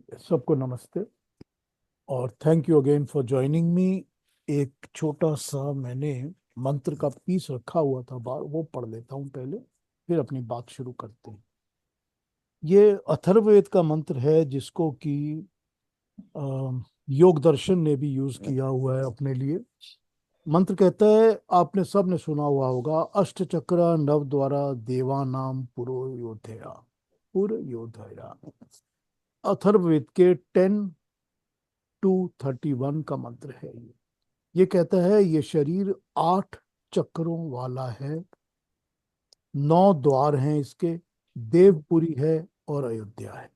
सबको नमस्ते और thank you again for joining me. एक छोटा सा मैंने मंत्र का पीस रखा हुआ था बाहर, वो पढ़ लेता हूँ पहले, फिर अपनी बात शुरू करते हैं। ये अथर्ववेद का मंत्र है जिसको कि योग दर्शन ने भी यूज किया हुआ है अपने लिए। मंत्र कहता है, आपने सब ने सुना हुआ होगा, अष्ट चक्र नव द्वारा देवानाम पुरोयोधया पुरयोधया। अथर्ववेद के 10 to 31 का मंत्र है ये कहता है ये शरीर 8 चक्रों वाला है, 9 द्वार हैं इसके, देवपुरी है और अयोध्या है।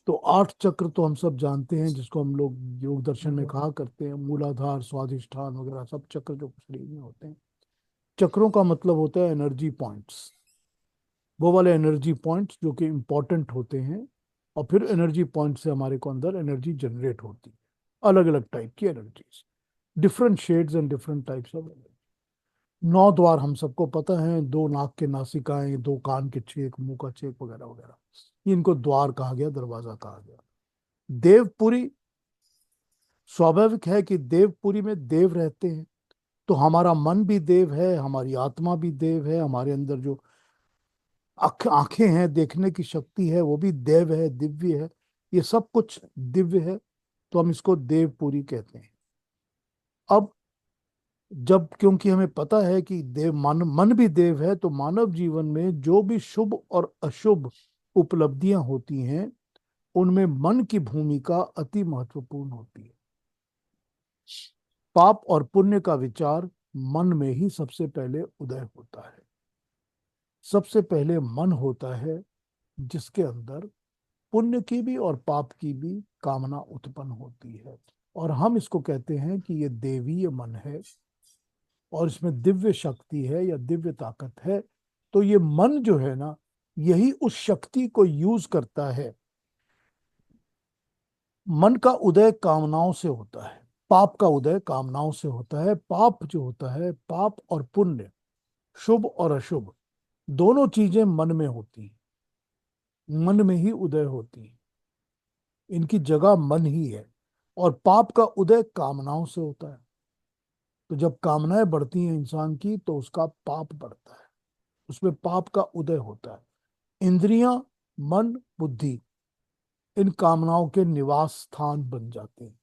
तो 8 चक्र तो हम सब जानते हैं, जिसको हम लोग योग दर्शन में कहा करते हैं मूलाधार, स्वाधिष्ठान वगैरह सब चक्र जो शरीर में होते हैं। चक्रों का मतलब होता है एनर्जी पॉइंट्स, वो वाले एनर्जी पॉइंट्स जो कि इंपॉर्टेंट होते हैं। और फिर एनर्जी पॉइंट से हमारे को अंदर एनर्जी जनरेट होती है, अलग अलग टाइप की energies, different shades and different types of energy. 9 द्वार हम सबको पता है, 2 नाक के नासिकाएं, 2 कान के छेद, मुंह का छेद वगैरह वगैरह, इनको द्वार कहा गया, दरवाजा कहा गया। देवपुरी, स्वाभाविक है कि देवपुरी में देव रहते हैं, तो हमारा मन भी देव है, हमारी आत्मा भी देव है, हमारे अंदर जो आंखें हैं, देखने की शक्ति है, वो भी देव है, दिव्य है, ये सब कुछ दिव्य है। तो हम इसको देवपुरी कहते हैं। अब जब, क्योंकि हमें पता है कि देव मन भी देव है, तो मानव जीवन में जो भी शुभ और अशुभ उपलब्धियां होती हैं, उनमें मन की भूमिका अति महत्वपूर्ण होती है। पाप और पुण्य का विचार मन में ही सबसे पहले उदय होता है। सबसे पहले मन होता है जिसके अंदर पुण्य की भी और पाप की भी कामना उत्पन्न होती है, और हम इसको कहते हैं कि ये देवीय मन है और इसमें दिव्य शक्ति है या दिव्य ताकत है। तो ये मन जो है ना, यही उस शक्ति को यूज करता है। मन का उदय कामनाओं से होता है, पाप का उदय कामनाओं से होता है। पाप जो होता है, पाप और पुण्य, शुभ और अशुभ, दोनों चीजें मन में होती हैं, मन में ही उदय होती हैं, इनकी जगह मन ही है। और पाप का उदय कामनाओं से होता है। तो जब कामनाएं बढ़ती हैं इंसान की, तो उसका पाप बढ़ता है, उसमें पाप का उदय होता है। इंद्रियां, मन, बुद्धि, इन कामनाओं के निवास स्थान बन जाते हैं।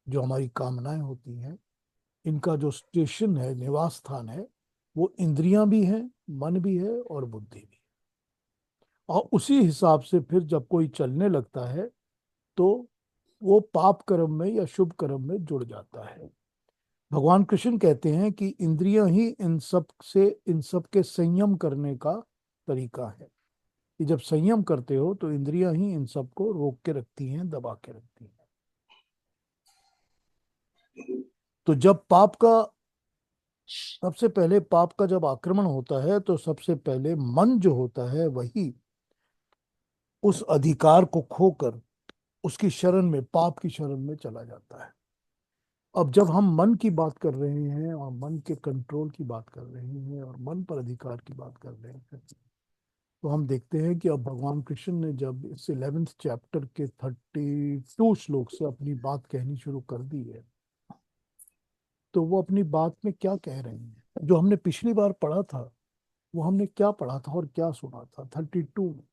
जो हमारी कामनाएं होती हैं, इनका जो स्टेशन है, निवास स्थान है, वो इंद्रियां भी हैं, मन भी है और बुद्धि भी। और उसी हिसाब से फिर जब कोई चलने लगता है, तो वो पाप कर्म में या शुभ कर्म में जुड़ जाता है। भगवान कृष्ण कहते हैं कि इंद्रियां ही इन सब के संयम करने का तरीका है, कि जब संयम करते हो तो इंद्रियां ही इन सब को रोक के रखती हैं, दबा के रखती हैं। तो जब पाप का, सबसे पहले पाप का जब आक्रमण होता है, तो सबसे पहले मन जो होता है वही उस अधिकार को खोकर उसकी शरण में, पाप की शरण में चला जाता है। अब जब हम मन की बात कर रहे हैं और मन के कंट्रोल की बात कर रहे हैं और मन पर अधिकार की बात कर रहे हैं, तो हम देखते हैं कि अब भगवान कृष्ण ने जब इस 11th चैप्टर के 32 श्लोक से अपनी बात कहनी शुरू कर दी है, तो वो अपनी बात में क्या कह रहे हैं, जो हमने पिछली बार पढ़ा था, वो हमने क्या पढ़ा था और क्या सुना था 32 में।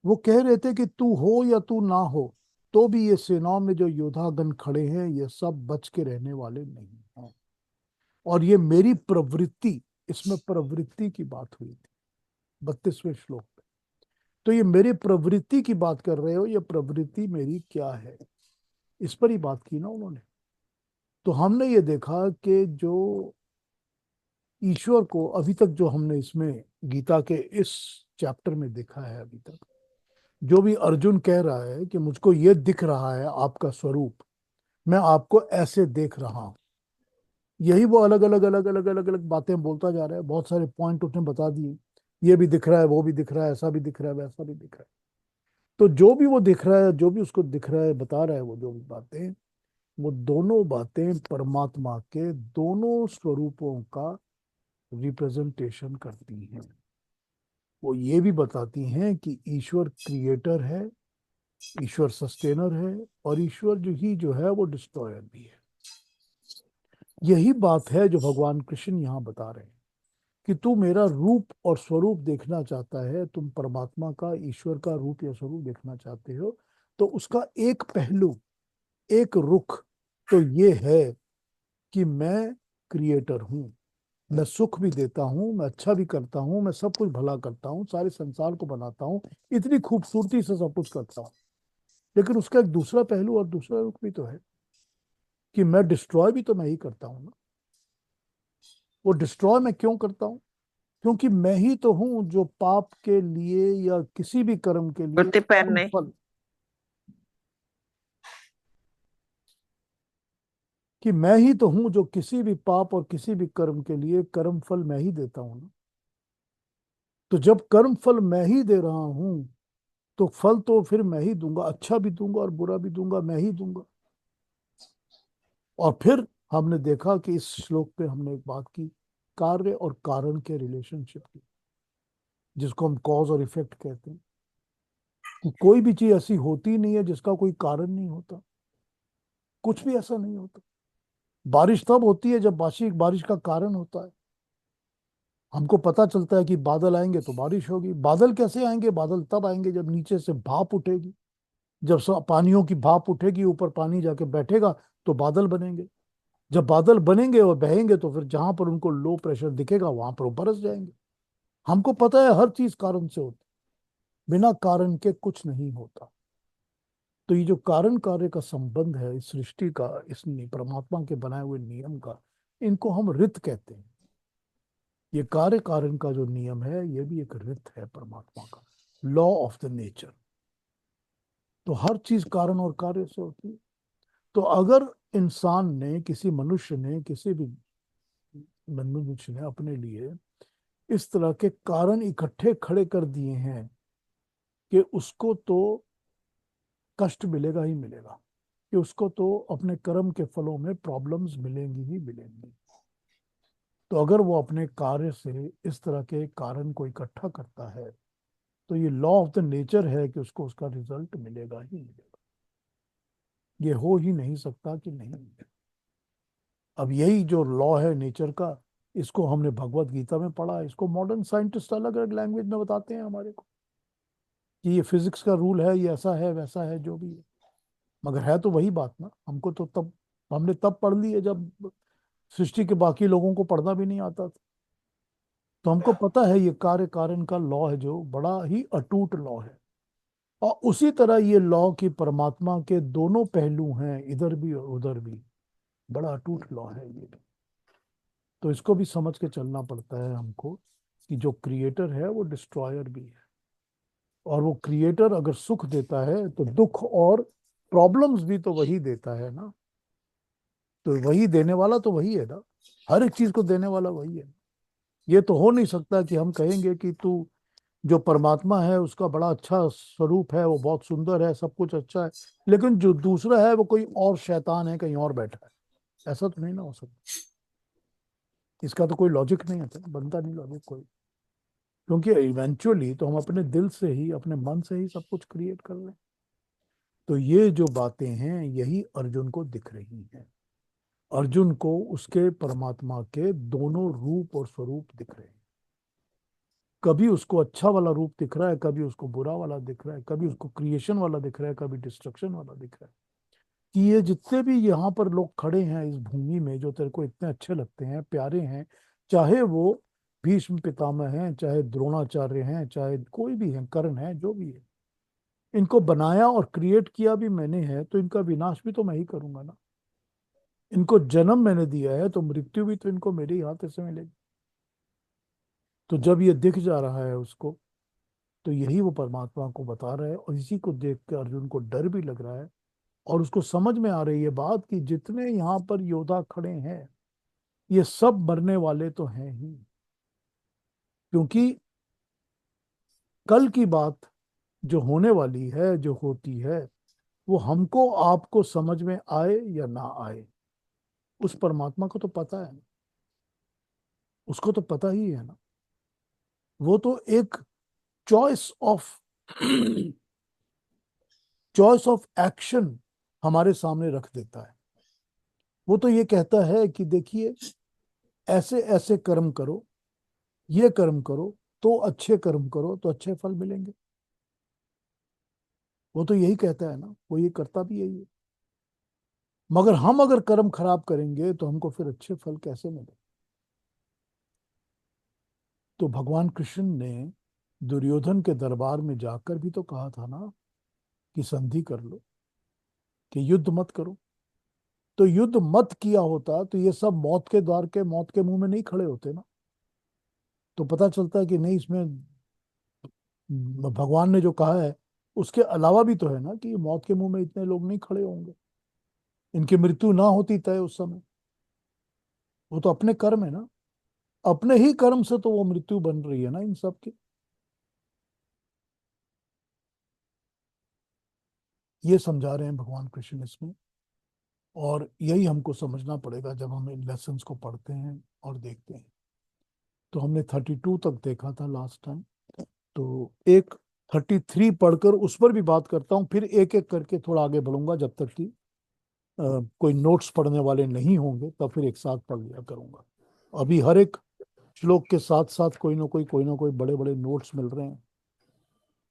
वो कह रहे थे कि तू हो या तू ना हो, तो भी ये सेनाओं में जो योद्धागण खड़े हैं, ये सब बच के रहने वाले नहीं हैं। और ये मेरी प्रवृत्ति, इसमें प्रवृत्ति की बात हुई थी 32वें श्लोक में। तो ये मेरी प्रवृत्ति की बात कर रहे हो, ये प्रवृत्ति मेरी क्या है, इस पर ही बात की ना उन्होंने। तो हमने ये देखा कि जो ईश्वर को अभी तक, जो हमने इसमें गीता के इस चैप्टर में देखा है अभी तक, जो भी अर्जुन कह रहा है कि मुझको ये दिख रहा है आपका स्वरूप, मैं आपको ऐसे देख रहा हूं, यही वो अलग अलग अलग अलग अलग अलग बातें बोलता जा रहा है। बहुत सारे पॉइंट उसने बता दिए, ये भी दिख रहा है, वो भी दिख रहा है, ऐसा भी दिख रहा है, वैसा भी दिख रहा है। तो जो भी वो दिख रहा है, जो भी उसको दिख रहा है, बता रहा है, वो जो भी बातें, वो दोनों बातें परमात्मा के दोनों स्वरूपों का रिप्रेजेंटेशन करती हैं। वो ये भी बताती हैं कि ईश्वर क्रिएटर है ईश्वर सस्टेनर है और ईश्वर जो है वो डिस्ट्रॉयर भी है। यही बात है जो भगवान कृष्ण यहाँ बता रहे हैं कि तू मेरा रूप और स्वरूप देखना चाहता है, तुम परमात्मा का, ईश्वर का रूप या स्वरूप देखना चाहते हो, तो उसका एक पहलू, एक रुख तो ये है कि मैं क्रिएटर हूँ, मैं सुख भी देता हूँ, मैं अच्छा भी करता हूँ, मैं सब कुछ भला करता हूँ, सारे संसार को बनाता हूँ, इतनी खूबसूरती से सब कुछ करता हूँ। लेकिन उसका एक दूसरा पहलू और दूसरा रुख भी तो है कि मैं डिस्ट्रॉय भी तो मैं ही करता हूँ ना। वो डिस्ट्रॉय मैं क्यों करता हूँ? क्योंकि मैं ही तो हूं जो पाप के लिए या किसी भी कर्म के लिए कुर्ते कर्म पहनने। फल, कि मैं ही तो हूं जो किसी भी पाप और किसी भी कर्म के लिए कर्म फल मैं ही देता हूं ना। तो जब कर्म फल मैं ही दे रहा हूं तो फल तो फिर मैं ही दूंगा, अच्छा भी दूंगा और बुरा भी दूंगा, मैं ही दूंगा। और फिर हमने देखा कि इस श्लोक पे हमने एक बात की, कार्य और कारण के रिलेशनशिप की, जिसको हम कॉज और इफेक्ट कहते हैं, कि कोई भी चीज ऐसी होती नहीं है जिसका कोई कारण नहीं होता। कुछ भी ऐसा नहीं होता। बारिश तब होती है जब बारिश बारिश का कारण होता है। हमको पता चलता है कि बादल आएंगे तो बारिश होगी। बादल कैसे आएंगे? बादल तब आएंगे जब नीचे से भाप उठेगी। जब पानियों की भाप उठेगी, ऊपर पानी जाके बैठेगा, तो बादल बनेंगे। जब बादल बनेंगे और बहेंगे तो फिर जहां पर उनको लो प्रेशर दिखेगा वहां पर वो बरस जाएंगे। हमको पता है हर चीज कारण से होती, बिना कारण के कुछ नहीं होता। तो ये जो कारण कार्य का संबंध है इस सृष्टि का, परमात्मा के बनाए हुए नियम का, इनको हम रित कहते हैं। ये कार्य कारण का जो नियम है ये भी एक रित है परमात्मा का, लॉ ऑफ द नेचर। तो हर चीज कारण और कार्य से होती है। तो अगर इंसान ने, किसी मनुष्य ने, किसी भी मनुष्य ने अपने लिए इस तरह के कारण इकट्ठे खड़े कर दिए हैं कि उसको तो कष्ट मिलेगा ही मिलेगा, कि उसको तो अपने कर्म के फलों में प्रॉब्लम्स मिलेंगी ही मिलेंगी। तो अगर वो अपने कार्य से इस तरह के कारण को इकट्ठा करता है तो ये लॉ ऑफ द नेचर है कि उसको उसका रिजल्ट मिलेगा ही मिलेगा। ये हो ही नहीं सकता कि नहीं मिलेगा। अब यही जो लॉ है नेचर का, इसको हमने भगवत गीता में पढ़ा है, इसको मॉडर्न साइंटिस्ट अलग अलग लैंग्वेज में बताते हैं हमारे को कि ये फिजिक्स का रूल है, ये ऐसा है वैसा है जो भी है। मगर है तो वही बात ना। हमको तो तब, हमने तब पढ़ ली है जब सृष्टि के बाकी लोगों को पढ़ना भी नहीं आता था। तो हमको पता है ये कार्य कारण का लॉ है जो बड़ा ही अटूट लॉ है। और उसी तरह ये लॉ की परमात्मा के दोनों पहलू हैं, इधर भी और उधर भी। बड़ा अटूट लॉ है ये। तो इसको भी समझ के चलना पड़ता है हमको कि जो क्रिएटर है वो डिस्ट्रॉयर भी है। और वो क्रिएटर अगर सुख देता है तो दुख और प्रॉब्लम्स भी तो वही देता है ना। तो वही देने वाला तो वही है ना। हर एक चीज को देने वाला वही है। ये तो हो नहीं सकता कि हम कहेंगे कि तू, जो परमात्मा है उसका बड़ा अच्छा स्वरूप है, वो बहुत सुंदर है, सब कुछ अच्छा है, लेकिन जो दूसरा है वो कोई और शैतान है, कहीं और बैठा है। ऐसा तो नहीं ना हो सकता। इसका तो कोई लॉजिक नहीं है, बनता नहीं लॉजिक कोई। क्योंकि इवेंचुअली तो हम अपने दिल से ही, अपने मन से ही सब कुछ क्रिएट कर रहे हैं। तो ये जो बातें हैं यही अर्जुन को दिख रही हैं। अर्जुन को उसके परमात्मा के दोनों रूप और स्वरूप दिख रहे हैं। कभी उसको अच्छा वाला रूप दिख रहा है, कभी उसको बुरा वाला दिख रहा है, कभी उसको क्रिएशन वाला दिख रहा है, कभी डिस्ट्रक्शन वाला दिख रहा है। कि ये जितने भी यहाँ पर लोग खड़े हैं इस भूमि में, जो तेरे को इतने अच्छे लगते हैं, प्यारे हैं, चाहे वो भीष्म पितामह हैं, चाहे द्रोणाचार्य हैं, चाहे कोई भी है, कर्ण है, जो भी है, इनको बनाया और क्रिएट किया भी मैंने है, तो इनका विनाश भी तो मैं ही करूंगा ना। इनको जन्म मैंने दिया है तो मृत्यु भी तो इनको मेरे ही हाथ से मिलेगी। तो जब ये दिख जा रहा है उसको, तो यही वो परमात्मा को बता रहा है। और इसी को देख के अर्जुन को डर भी लग रहा है। और उसको समझ में आ रही है बात कि जितने यहाँ पर योद्धा खड़े हैं ये सब मरने वाले तो हैं ही। क्योंकि कल की बात जो होने वाली है, जो होती है, वो हमको आपको समझ में आए या ना आए, उस परमात्मा को तो पता है। उसको तो पता ही है ना। वो तो एक choice of choice of action हमारे सामने रख देता है। वो तो ये कहता है कि देखिए, ऐसे ऐसे कर्म करो, ये कर्म करो, तो अच्छे कर्म करो तो अच्छे फल मिलेंगे। वो तो यही कहता है ना, वो ये करता भी यही है। मगर हम अगर कर्म खराब करेंगे तो हमको फिर अच्छे फल कैसे मिले? तो भगवान कृष्ण ने दुर्योधन के दरबार में जाकर भी तो कहा था ना कि संधि कर लो, कि युद्ध मत करो। तो युद्ध मत किया होता तो ये सब मौत के द्वार के, मौत के मुंह में नहीं खड़े होते ना। तो पता चलता है कि नहीं, इसमें भगवान ने जो कहा है उसके अलावा भी तो है ना, कि मौत के मुंह में इतने लोग नहीं खड़े होंगे, इनकी मृत्यु ना होती तय उस समय। वो तो अपने कर्म है ना, अपने ही कर्म से तो वो मृत्यु बन रही है ना इन सब की। ये समझा रहे हैं भगवान कृष्ण इसमें। और यही हमको समझना पड़ेगा जब हम इन लेसन्स को पढ़ते हैं और देखते हैं। तो हमने 32 तक देखा था लास्ट टाइम। तो एक 33 पढ़कर उस पर भी बात करता हूँ, फिर एक एक करके थोड़ा आगे बढ़ूंगा जब तक कि कोई नोट्स पढ़ने वाले नहीं होंगे, तब फिर एक साथ पढ़ लिया करूंगा। अभी हर एक श्लोक के साथ साथ कोई ना कोई बड़े बड़े नोट्स मिल रहे हैं,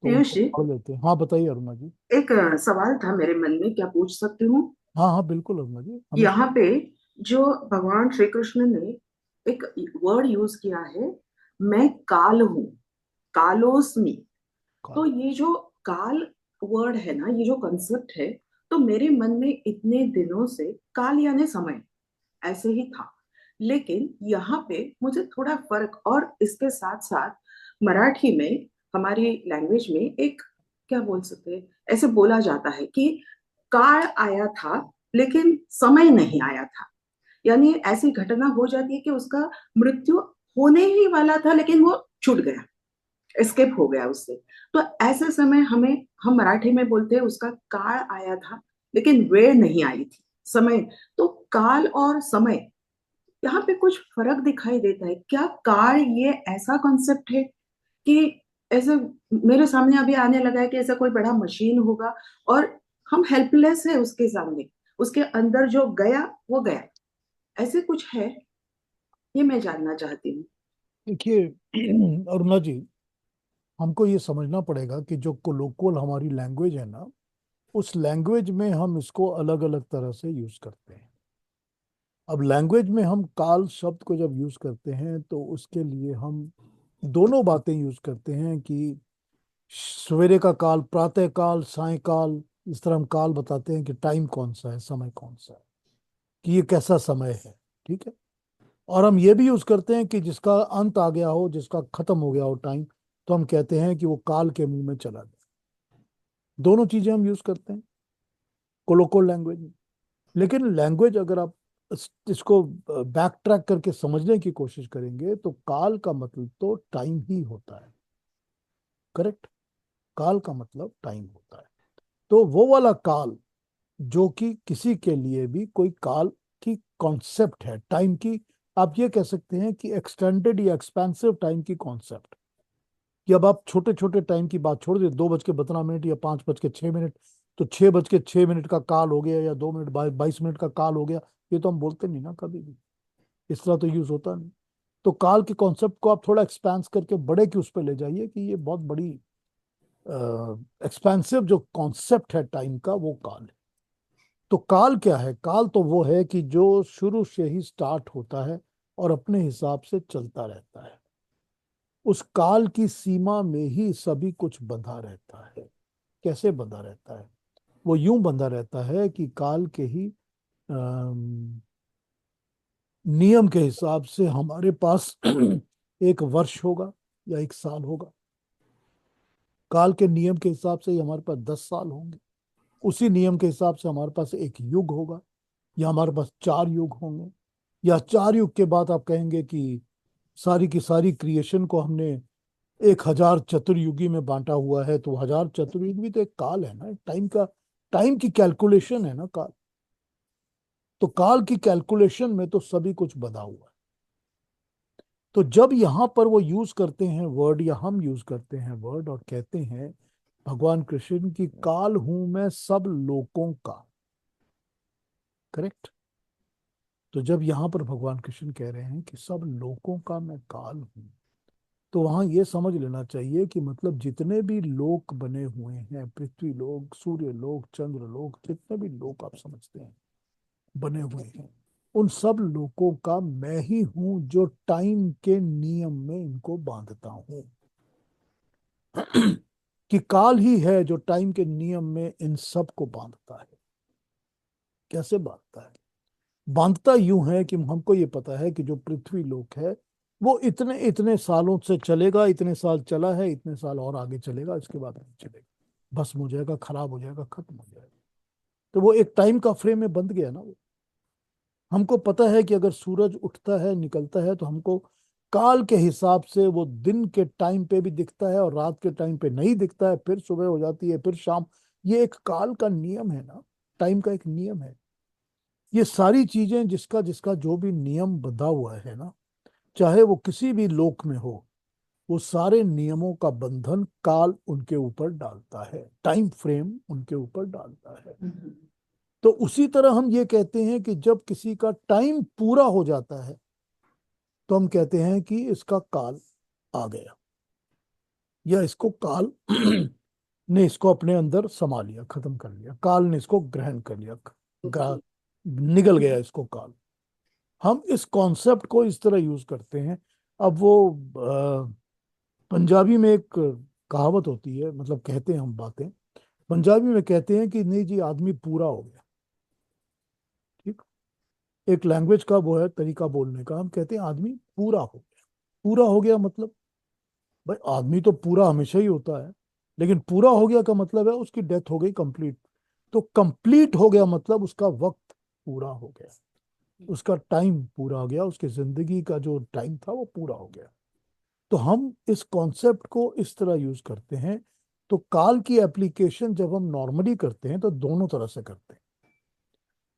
तो पीयूष उनको जी, पढ़ लेते हैं। हाँ बताइए अरुणा जी। एक सवाल था मेरे मन में, क्या पूछ सकती हूँ? हाँ हाँ बिल्कुल अरुणा जी, हमेशा। यहाँ पे जो भगवान श्री कृष्ण ने एक वर्ड यूज किया है, मैं काल हूँ, कालोस्मि। तो काल। ये जो काल वर्ड है ना, ये जो कंसेप्ट है, तो मेरे मन में इतने दिनों से काल यानी समय ऐसे ही था। लेकिन यहाँ पे मुझे थोड़ा फर्क, और इसके साथ साथ मराठी में, हमारी लैंग्वेज में एक, क्या बोल सकते हैं, ऐसे बोला जाता है कि काल आया था लेकिन समय नहीं आया था। यानी ऐसी घटना हो जाती है कि उसका मृत्यु होने ही वाला था लेकिन वो छूट गया, एस्केप हो गया उससे। तो ऐसे समय हमें, हम मराठी में बोलते हैं उसका काल आया था लेकिन वेळ नहीं आई थी, समय। तो काल और समय, यहाँ पे कुछ फर्क दिखाई देता है क्या? काल ये ऐसा कॉन्सेप्ट है कि ऐसे मेरे सामने अभी आने लगा है कि ऐसा कोई बड़ा मशीन होगा और हम हेल्पलेस है उसके सामने, उसके अंदर जो गया वो गया, ऐसे कुछ है? ये मैं जानना चाहती हूँ। देखिए अरुणा जी, हमको ये समझना पड़ेगा कि जो कोलोquial हमारी लैंग्वेज है ना, उस लैंग्वेज में हम इसको अलग अलग तरह से यूज करते हैं। अब लैंग्वेज में हम काल शब्द को जब यूज करते हैं तो उसके लिए हम दोनों बातें यूज करते हैं, कि सवेरे का काल, प्रातः काल, सायकाल। इस तरह हम काल बताते हैं कि टाइम कौन सा है, समय कौन सा है, कि ये कैसा समय है। ठीक है। और हम ये भी यूज करते हैं कि जिसका अंत आ गया हो, जिसका खत्म हो गया हो टाइम, तो हम कहते हैं कि वो काल के मुंह में चला गया। दोनों चीजें हम यूज करते हैं कोलोकोल लैंग्वेज में। लेकिन लैंग्वेज अगर आप इसको बैक ट्रैक करके समझने की कोशिश करेंगे तो काल का मतलब तो टाइम ही होता है। करेक्ट। काल का मतलब टाइम होता है। तो वो वाला काल जो कि किसी के लिए भी कोई काल की कॉन्सेप्ट है, टाइम की, आप ये कह सकते हैं कि एक्सटेंडेड या एक्सपेंसिव टाइम की कॉन्सेप्ट, कि अब आप छोटे छोटे टाइम की बात छोड़ दे, 2:12 या 5:06, तो 6:06 का काल हो गया, या 2 मिनट 22 मिनट का काल हो गया, ये तो हम बोलते नहीं ना कभी भी। इस तरह तो यूज होता नहीं। तो काल के कॉन्सेप्ट को आप थोड़ा एक्सपेंस करके बड़े की उस पर ले जाइए, कि ये बहुत बड़ी एक्सपेंसिव जो कॉन्सेप्ट है टाइम का, वो काल है। तो काल क्या है? काल तो वो है कि जो शुरू से ही स्टार्ट होता है और अपने हिसाब से चलता रहता है। उस काल की सीमा में ही सभी कुछ बंधा रहता है। कैसे बंधा रहता है? वो यूं बंधा रहता है कि काल के ही नियम के हिसाब से हमारे पास एक वर्ष होगा या एक साल होगा। काल के नियम के हिसाब से ही हमारे पास 10 साल होंगे। उसी नियम के हिसाब से हमारे पास एक युग होगा, या हमारे पास 4 युग होंगे। या 4 युग के बाद आप कहेंगे कि सारी की सारी क्रिएशन को हमने 1000 चतुर्युगी में बांटा हुआ है, तो 1000 चतुर्युग भी तो एक काल है ना, टाइम का, टाइम की कैलकुलेशन है ना काल। तो काल की कैलकुलेशन में तो सभी कुछ बधा हुआ है। तो जब यहां पर वो यूज करते हैं वर्ड, या हम यूज करते हैं वर्ड और कहते हैं भगवान कृष्ण की काल हूं मैं सब लोकों का। करेक्ट। तो जब यहां पर भगवान कृष्ण कह रहे हैं कि सब लोकों का मैं काल हूं, तो वहां ये समझ लेना चाहिए कि मतलब जितने भी लोक बने हुए हैं, पृथ्वी लोक, सूर्य लोक, चंद्र लोक, जितने भी लोक आप समझते हैं बने हुए हैं, उन सब लोकों का मैं ही हूं जो टाइम के नियम में इनको बांधता हूं। कि काल ही है जो टाइम के नियम में इन सब को बांधता है। कैसे बांधता है? बांधता यूं है कि हमको ये पता है कि जो पृथ्वी लोक है वो इतने इतने सालों से चलेगा, इतने साल चला है, इतने साल और आगे चलेगा, इसके बाद नहीं चलेगा, भस्म हो जाएगा, खराब हो जाएगा, खत्म हो जाएगा। तो वो एक टाइम का फ्रेम में बंध गया ना वो। हमको पता है कि अगर सूरज उठता है, निकलता है, तो हमको काल के हिसाब से वो दिन के टाइम पे भी दिखता है और रात के टाइम पे नहीं दिखता है, फिर सुबह हो जाती है, फिर शाम। ये एक काल का नियम है ना, टाइम का एक नियम है। ये सारी चीजें जिसका जिसका जो भी नियम बंधा हुआ है ना, चाहे वो किसी भी लोक में हो, वो सारे नियमों का बंधन काल उनके ऊपर डालता है, टाइम फ्रेम उनके ऊपर डालता है। हम्म। तो उसी तरह हम ये कहते हैं कि जब किसी का टाइम पूरा हो जाता है, तो हम कहते हैं कि इसका काल आ गया, या इसको काल ने इसको अपने अंदर समा लिया, खत्म कर लिया, काल ने इसको ग्रहण कर लिया, ओके। निगल गया इसको काल। हम इस कॉन्सेप्ट को इस तरह यूज करते हैं। अब वो पंजाबी में एक कहावत होती है, मतलब कहते हैं हम बातें, पंजाबी में कहते हैं कि नहीं जी आदमी पूरा हो गया। ठीक। एक लैंग्वेज का वो है तरीका बोलने का, हम कहते हैं आदमी पूरा हो गया। पूरा हो गया मतलब, भाई आदमी तो पूरा हमेशा ही होता है, लेकिन पूरा हो गया का मतलब है उसकी डेथ हो गई कंप्लीट। तो कंप्लीट हो गया मतलब उसका वक्त पूरा हो गया, उसका टाइम पूरा हो गया, उसकी जिंदगी का जो टाइम था वो पूरा हो गया। तो हम इस कॉन्सेप्ट को इस तरह यूज करते हैं। तो काल की एप्लीकेशन जब हम नॉर्मली करते हैं तो दोनों तरह से करते हैं।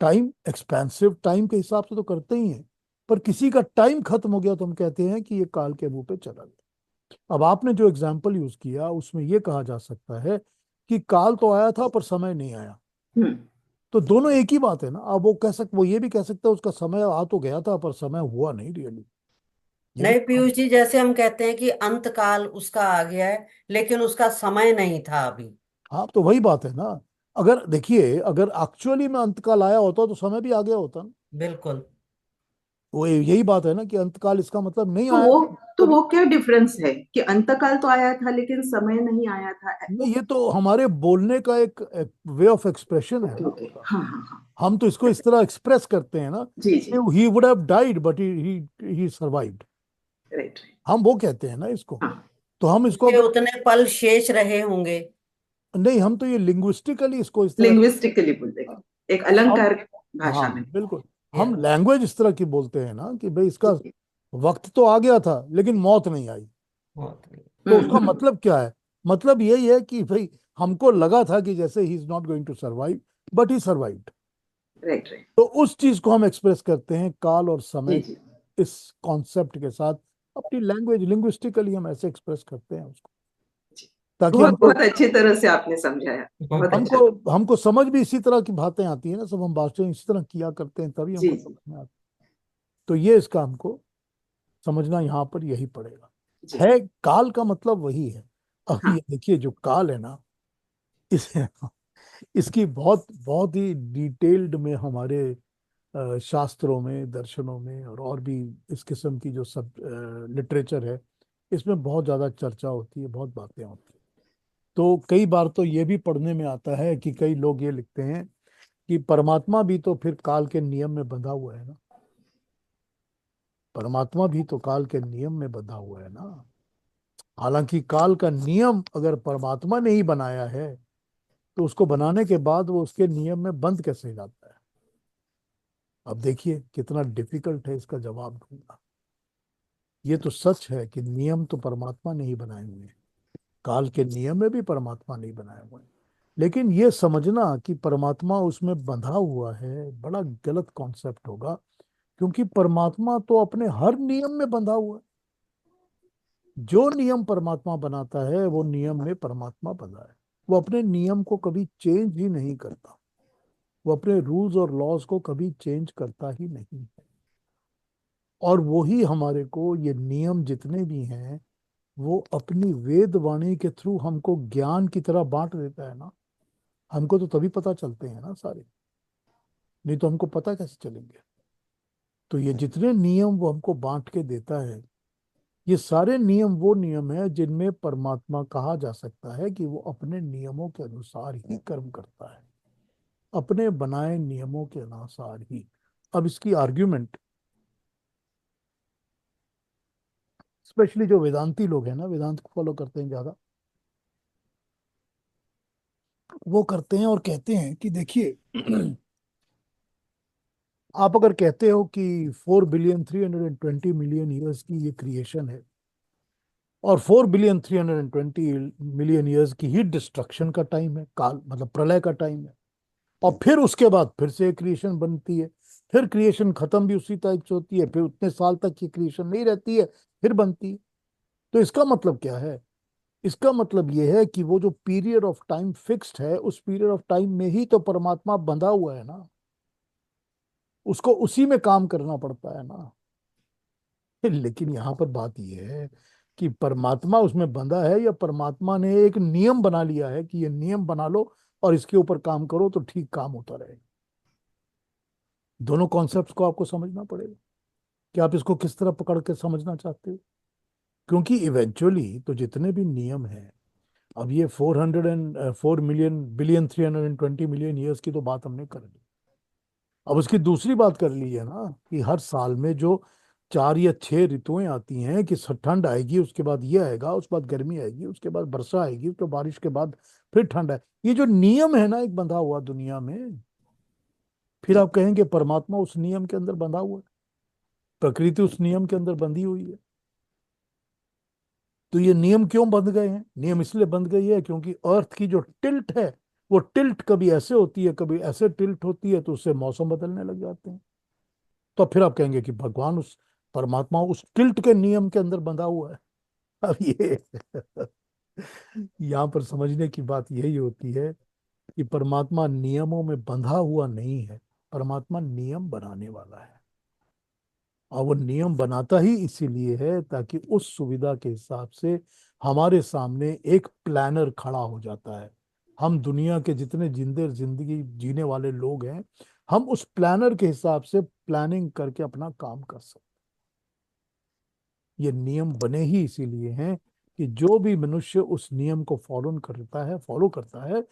टाइम एक्सपेंसिव टाइम के हिसाब से तो करते ही हैं, पर किसी का टाइम खत्म हो गया तो हम कहते हैं कि ये काल के मुंह पे चला गया। अब आपने जो एग्जाम्पल यूज किया उसमें यह कहा जा सकता है कि काल तो आया था पर समय नहीं आया। हम्म। तो दोनों एक ही बात है ना। अब वो ये भी कह सकता है उसका समय आ तो गया था पर समय हुआ नहीं रियली। ये भी नहीं पीयूष जी, जैसे हम कहते हैं कि अंत काल उसका आ गया है, लेकिन उसका समय नहीं था अभी। हाँ, तो वही बात है ना। अगर देखिए, अगर एक्चुअली में अंतकाल आया होता तो समय भी आ गया होता ना। बिल्कुल। वो यही बात है ना कि अंतकाल इसका मतलब नहीं तो आया वो तो पर। वो क्या डिफरेंस है कि अंतकाल तो आया था लेकिन समय नहीं आया था? नहीं, ये तो हमारे बोलने का एक वे ऑफ एक्सप्रेशन है ओके ना ओके, उसका। हाँ हाँ हाँ। हम तो इसको इस तरह एक्सप्रेस करते हैं ना, जी जी। He would have died but he survived. Right. हम वो कहते हैं ना इसको। हाँ। तो हम इसको उसके अगर, उतने पल शेष रहे होंगे। नहीं, हम तो ये लिंग्विस्टिकली इसको इस तरह। लिंग्विस्टिकली बोल देंगे, एक हम, अलंकार भाषा हाँ में। बिल्कुल, हम ये- लैंग्वेज इस तरह की बोलते हैं ना कि भाई इसका जी। वक्त तो आ गया था लेकिन मौत नहीं आई। बहुत नहीं। तो उसका हम्म। मतलब क्या है? मतलब यही है कि भाई हमको लगा था कि जैसे he is not going to survive, but he survived. Right right. तो उस चीज को हम एक्सप्रेस करते हैं काल और जी समय जी इस कॉन्सेप्ट के साथ। अपनी लैंग्वेज लिंग्विस्टिकली हम ऐसे एक्सप्रेस करते हैं उसको, जी। ताकि बहुत हमको बहुत अच्छी तरह से आपने समझाया, बहुत हमको अच्छा। हमको समझ भी इसी तरह की बातें आती है ना, सब हम बातें इसी तरह किया करते हैं तभी जी हमको जी समझ में आता है। तो ये इसका हमको समझना यहाँ पर यही पड़ेगा। जी। है, काल का मतलब वही है। अब हाँ ये देखिए जो काल है ना, इसे इसकी बहुत बहुत ही डिटेल्ड में हमारे शास्त्रों में, दर्शनों में और भी इस किस्म की जो सब लिटरेचर है, इसमें बहुत ज़्यादा चर्चा होती है, बहुत बातें होती है। तो कई बार तो ये भी पढ़ने में आता है कि कई लोग ये लिखते हैं कि परमात्मा भी तो फिर काल के नियम में बंधा हुआ है ना। परमात्मा भी तो काल के नियम में बंधा हुआ है ना। हालांकि काल का नियम अगर परमात्मा ने ही बनाया है, तो उसको बनाने के बाद वो उसके नियम में बंद कैसे जाता है? अब देखिए कितना डिफिकल्ट है इसका जवाब ढूंढना। ये तो सच है कि नियम तो परमात्मा ने ही बनाए हुए हैं, काल के नियम में भी परमात्मा नहीं बनाए हुए हैं। लेकिन ये समझना कि परमात्मा उसमें बंधा हुआ है बड़ा गलत कॉन्सेप्ट होगा, क्योंकि परमात्मा तो अपने हर नियम में बंधा हुआ है। जो नियम परमात्मा बनाता है वो नियम में परमात्मा बंधा है। वो अपने नियम को कभी चेंज ही नहीं करता, वो अपने रूल्स और लॉज को कभी चेंज करता ही नहीं है। और वो ही हमारे को ये नियम जितने भी हैं वो अपनी वेद वाणी के थ्रू हमको ज्ञान की तरह बांट देता है ना। हमको तो तभी पता चलते हैं ना सारे, नहीं तो हमको पता कैसे चलेंगे। तो ये जितने नियम वो हमको बांट के देता है, ये सारे नियम वो नियम है जिनमें परमात्मा कहा जा सकता है कि वो अपने नियमों के अनुसार ही कर्म करता है, अपने बनाए नियमों के अनुसार ही। अब इसकी आर्ग्यूमेंट स्पेशली जो वेदांती लोग हैं ना, वेदांत को फॉलो करते हैं ज्यादा, वो करते हैं और कहते हैं कि देखिए आप अगर कहते हो कि 4 बिलियन 320 मिलियन ईयर्स की ये क्रिएशन है और 4 बिलियन 320 मिलियन ईयर्स की ही डिस्ट्रक्शन का टाइम है, काल मतलब प्रलय का टाइम है, और फिर उसके बाद फिर से क्रिएशन बनती है, फिर क्रिएशन खत्म भी उसी टाइप से होती है, फिर उतने साल तक ये क्रिएशन नहीं रहती है, फिर बनती है। तो इसका मतलब क्या है? इसका मतलब यह है कि वो जो पीरियड ऑफ टाइम फिक्स्ड है, उस पीरियड ऑफ टाइम में ही तो परमात्मा बंधा हुआ है ना, उसको उसी में काम करना पड़ता है ना। लेकिन यहाँ पर बात यह है कि परमात्मा उसमें बंधा है या परमात्मा ने एक नियम बना लिया है कि ये नियम बना लो और इसके ऊपर काम करो तो ठीक काम होता रहेगा। दोनों कॉन्सेप्ट्स को आपको समझना पड़ेगा कि आप इसको किस तरह पकड़ के समझना चाहते हो। क्योंकि इवेंचुअली तो जितने भी नियम हैं, अब ये 404 बिलियन 320 मिलियन ईयर्स की तो बात हमने कर ली। अब उसकी दूसरी बात कर ली है ना कि हर साल में जो 4 या 6 ऋतुएं आती हैं कि ठंड आएगी, उसके बाद ये आएगा, उसके बाद गर्मी आएगी, उसके बाद वर्षा आएगी, तो बारिश के बाद फिर ठंड आए, ये जो नियम है ना एक बंधा हुआ दुनिया में, फिर आप कहेंगे परमात्मा उस नियम के अंदर बंधा हुआ है, प्रकृति उस नियम के अंदर बंधी हुई है। तो ये नियम क्यों बंध गए हैं? नियम इसलिए बंध गई है क्योंकि अर्थ की जो टिल्ट है, वो टिल्ट कभी ऐसे होती है, कभी ऐसे टिल्ट होती है, तो उससे मौसम बदलने लग जाते हैं। तो फिर आप कहेंगे कि भगवान उस परमात्मा उस टिल्ट के नियम के अंदर बंधा हुआ है। अब ये यहाँ पर समझने की बात यही होती है कि परमात्मा नियमों में बंधा हुआ नहीं है, परमात्मा नियम बनाने वाला है। और वो नियम बनाता ही इसीलिए है ताकि उस सुविधा के हिसाब से हमारे सामने एक प्लानर खड़ा हो जाता है। हम दुनिया के जितने जिंदगी जीने वाले लोग हैं, हम उस प्लानर के हिसाब से प्लानिंग करके अपना काम कर सकते। ये नियम बने ही इसीलिए हैं कि जो भी मनुष्य उस नियम को फॉलो करता है,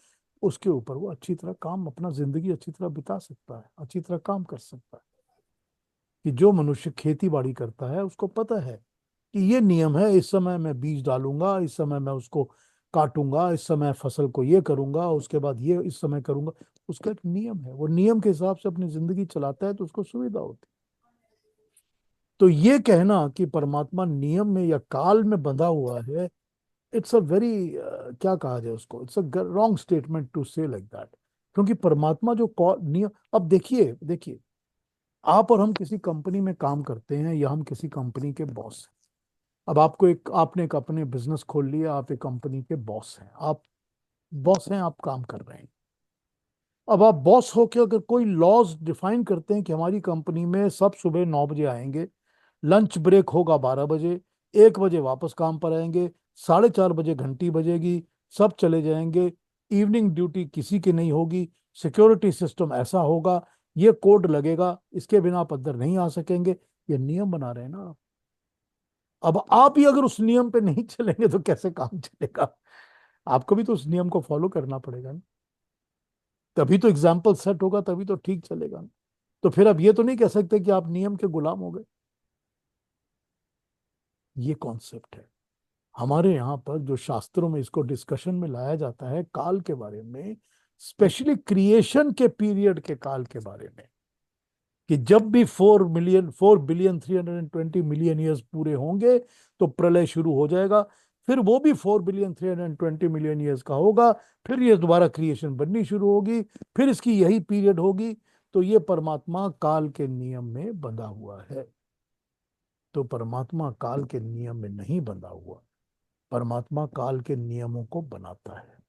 उसके ऊपर वो अच्छी तरह काम, अपना जिंदगी अच्छी तरह बिता सकता है, अच्छी तरह काम कर सकता है। कि जो मनुष्य खेती बाड़ी करता है उसको पता है कि ये नियम है, इस समय मैं बीज डालूंगा, इस समय मैं उसको काटूंगा, इस समय फसल को ये करूंगा, उसके बाद ये इस समय करूंगा। उसका एक नियम है, वो नियम के हिसाब से अपनी जिंदगी चलाता है तो उसको सुविधा होती है। तो ये कहना कि परमात्मा नियम में या काल में बंधा हुआ है, इट्स अ वेरी, क्या कहा जाए उसको, it's a wrong statement to say like that. क्योंकि परमात्मा जो नियम, अब देखिए देखिए, आप और हम किसी कंपनी में काम करते हैं या हम किसी कंपनी के बॉस हैं। अब आपने एक अपने बिजनेस खोल लिया, आप एक कंपनी के बॉस हैं, आप बॉस हैं, आप काम कर रहे हैं। अब आप बॉस हो के अगर कोई लॉज डिफाइन करते हैं कि हमारी कंपनी में सब सुबह 9 बजे आएंगे, लंच ब्रेक होगा 12 बजे, 1 बजे वापस काम पर आएंगे, 4:30 बजे घंटी बजेगी, सब चले जाएंगे, इवनिंग ड्यूटी किसी की नहीं होगी, सिक्योरिटी सिस्टम ऐसा होगा, ये कोड लगेगा, इसके बिना आप अंदर नहीं आ सकेंगे, ये नियम बना रहे हैं ना। अब आप ही अगर उस नियम पे नहीं चलेंगे तो कैसे काम चलेगा? आपको भी तो उस नियम को फॉलो करना पड़ेगा ना, तभी तो एग्जाम्पल सेट होगा, तभी तो ठीक चलेगा ना। तो फिर आप ये तो नहीं कह सकते कि आप नियम के गुलाम हो गए। ये कॉन्सेप्ट है हमारे यहाँ पर जो शास्त्रों में इसको डिस्कशन में लाया जाता है काल के बारे में, स्पेशली क्रिएशन के पीरियड के काल के बारे में, कि जब भी 4 बिलियन 320 मिलियन ईयर्स पूरे होंगे तो प्रलय शुरू हो जाएगा, फिर वो भी 4 बिलियन 320 मिलियन ईयर्स का होगा, फिर ये दोबारा क्रिएशन बननी शुरू होगी, फिर इसकी यही पीरियड होगी। तो ये परमात्मा काल के नियम में बंधा हुआ है। तो परमात्मा काल के नियम में नहीं बंधा हुआ, परमात्मा काल के नियमों को बनाता है।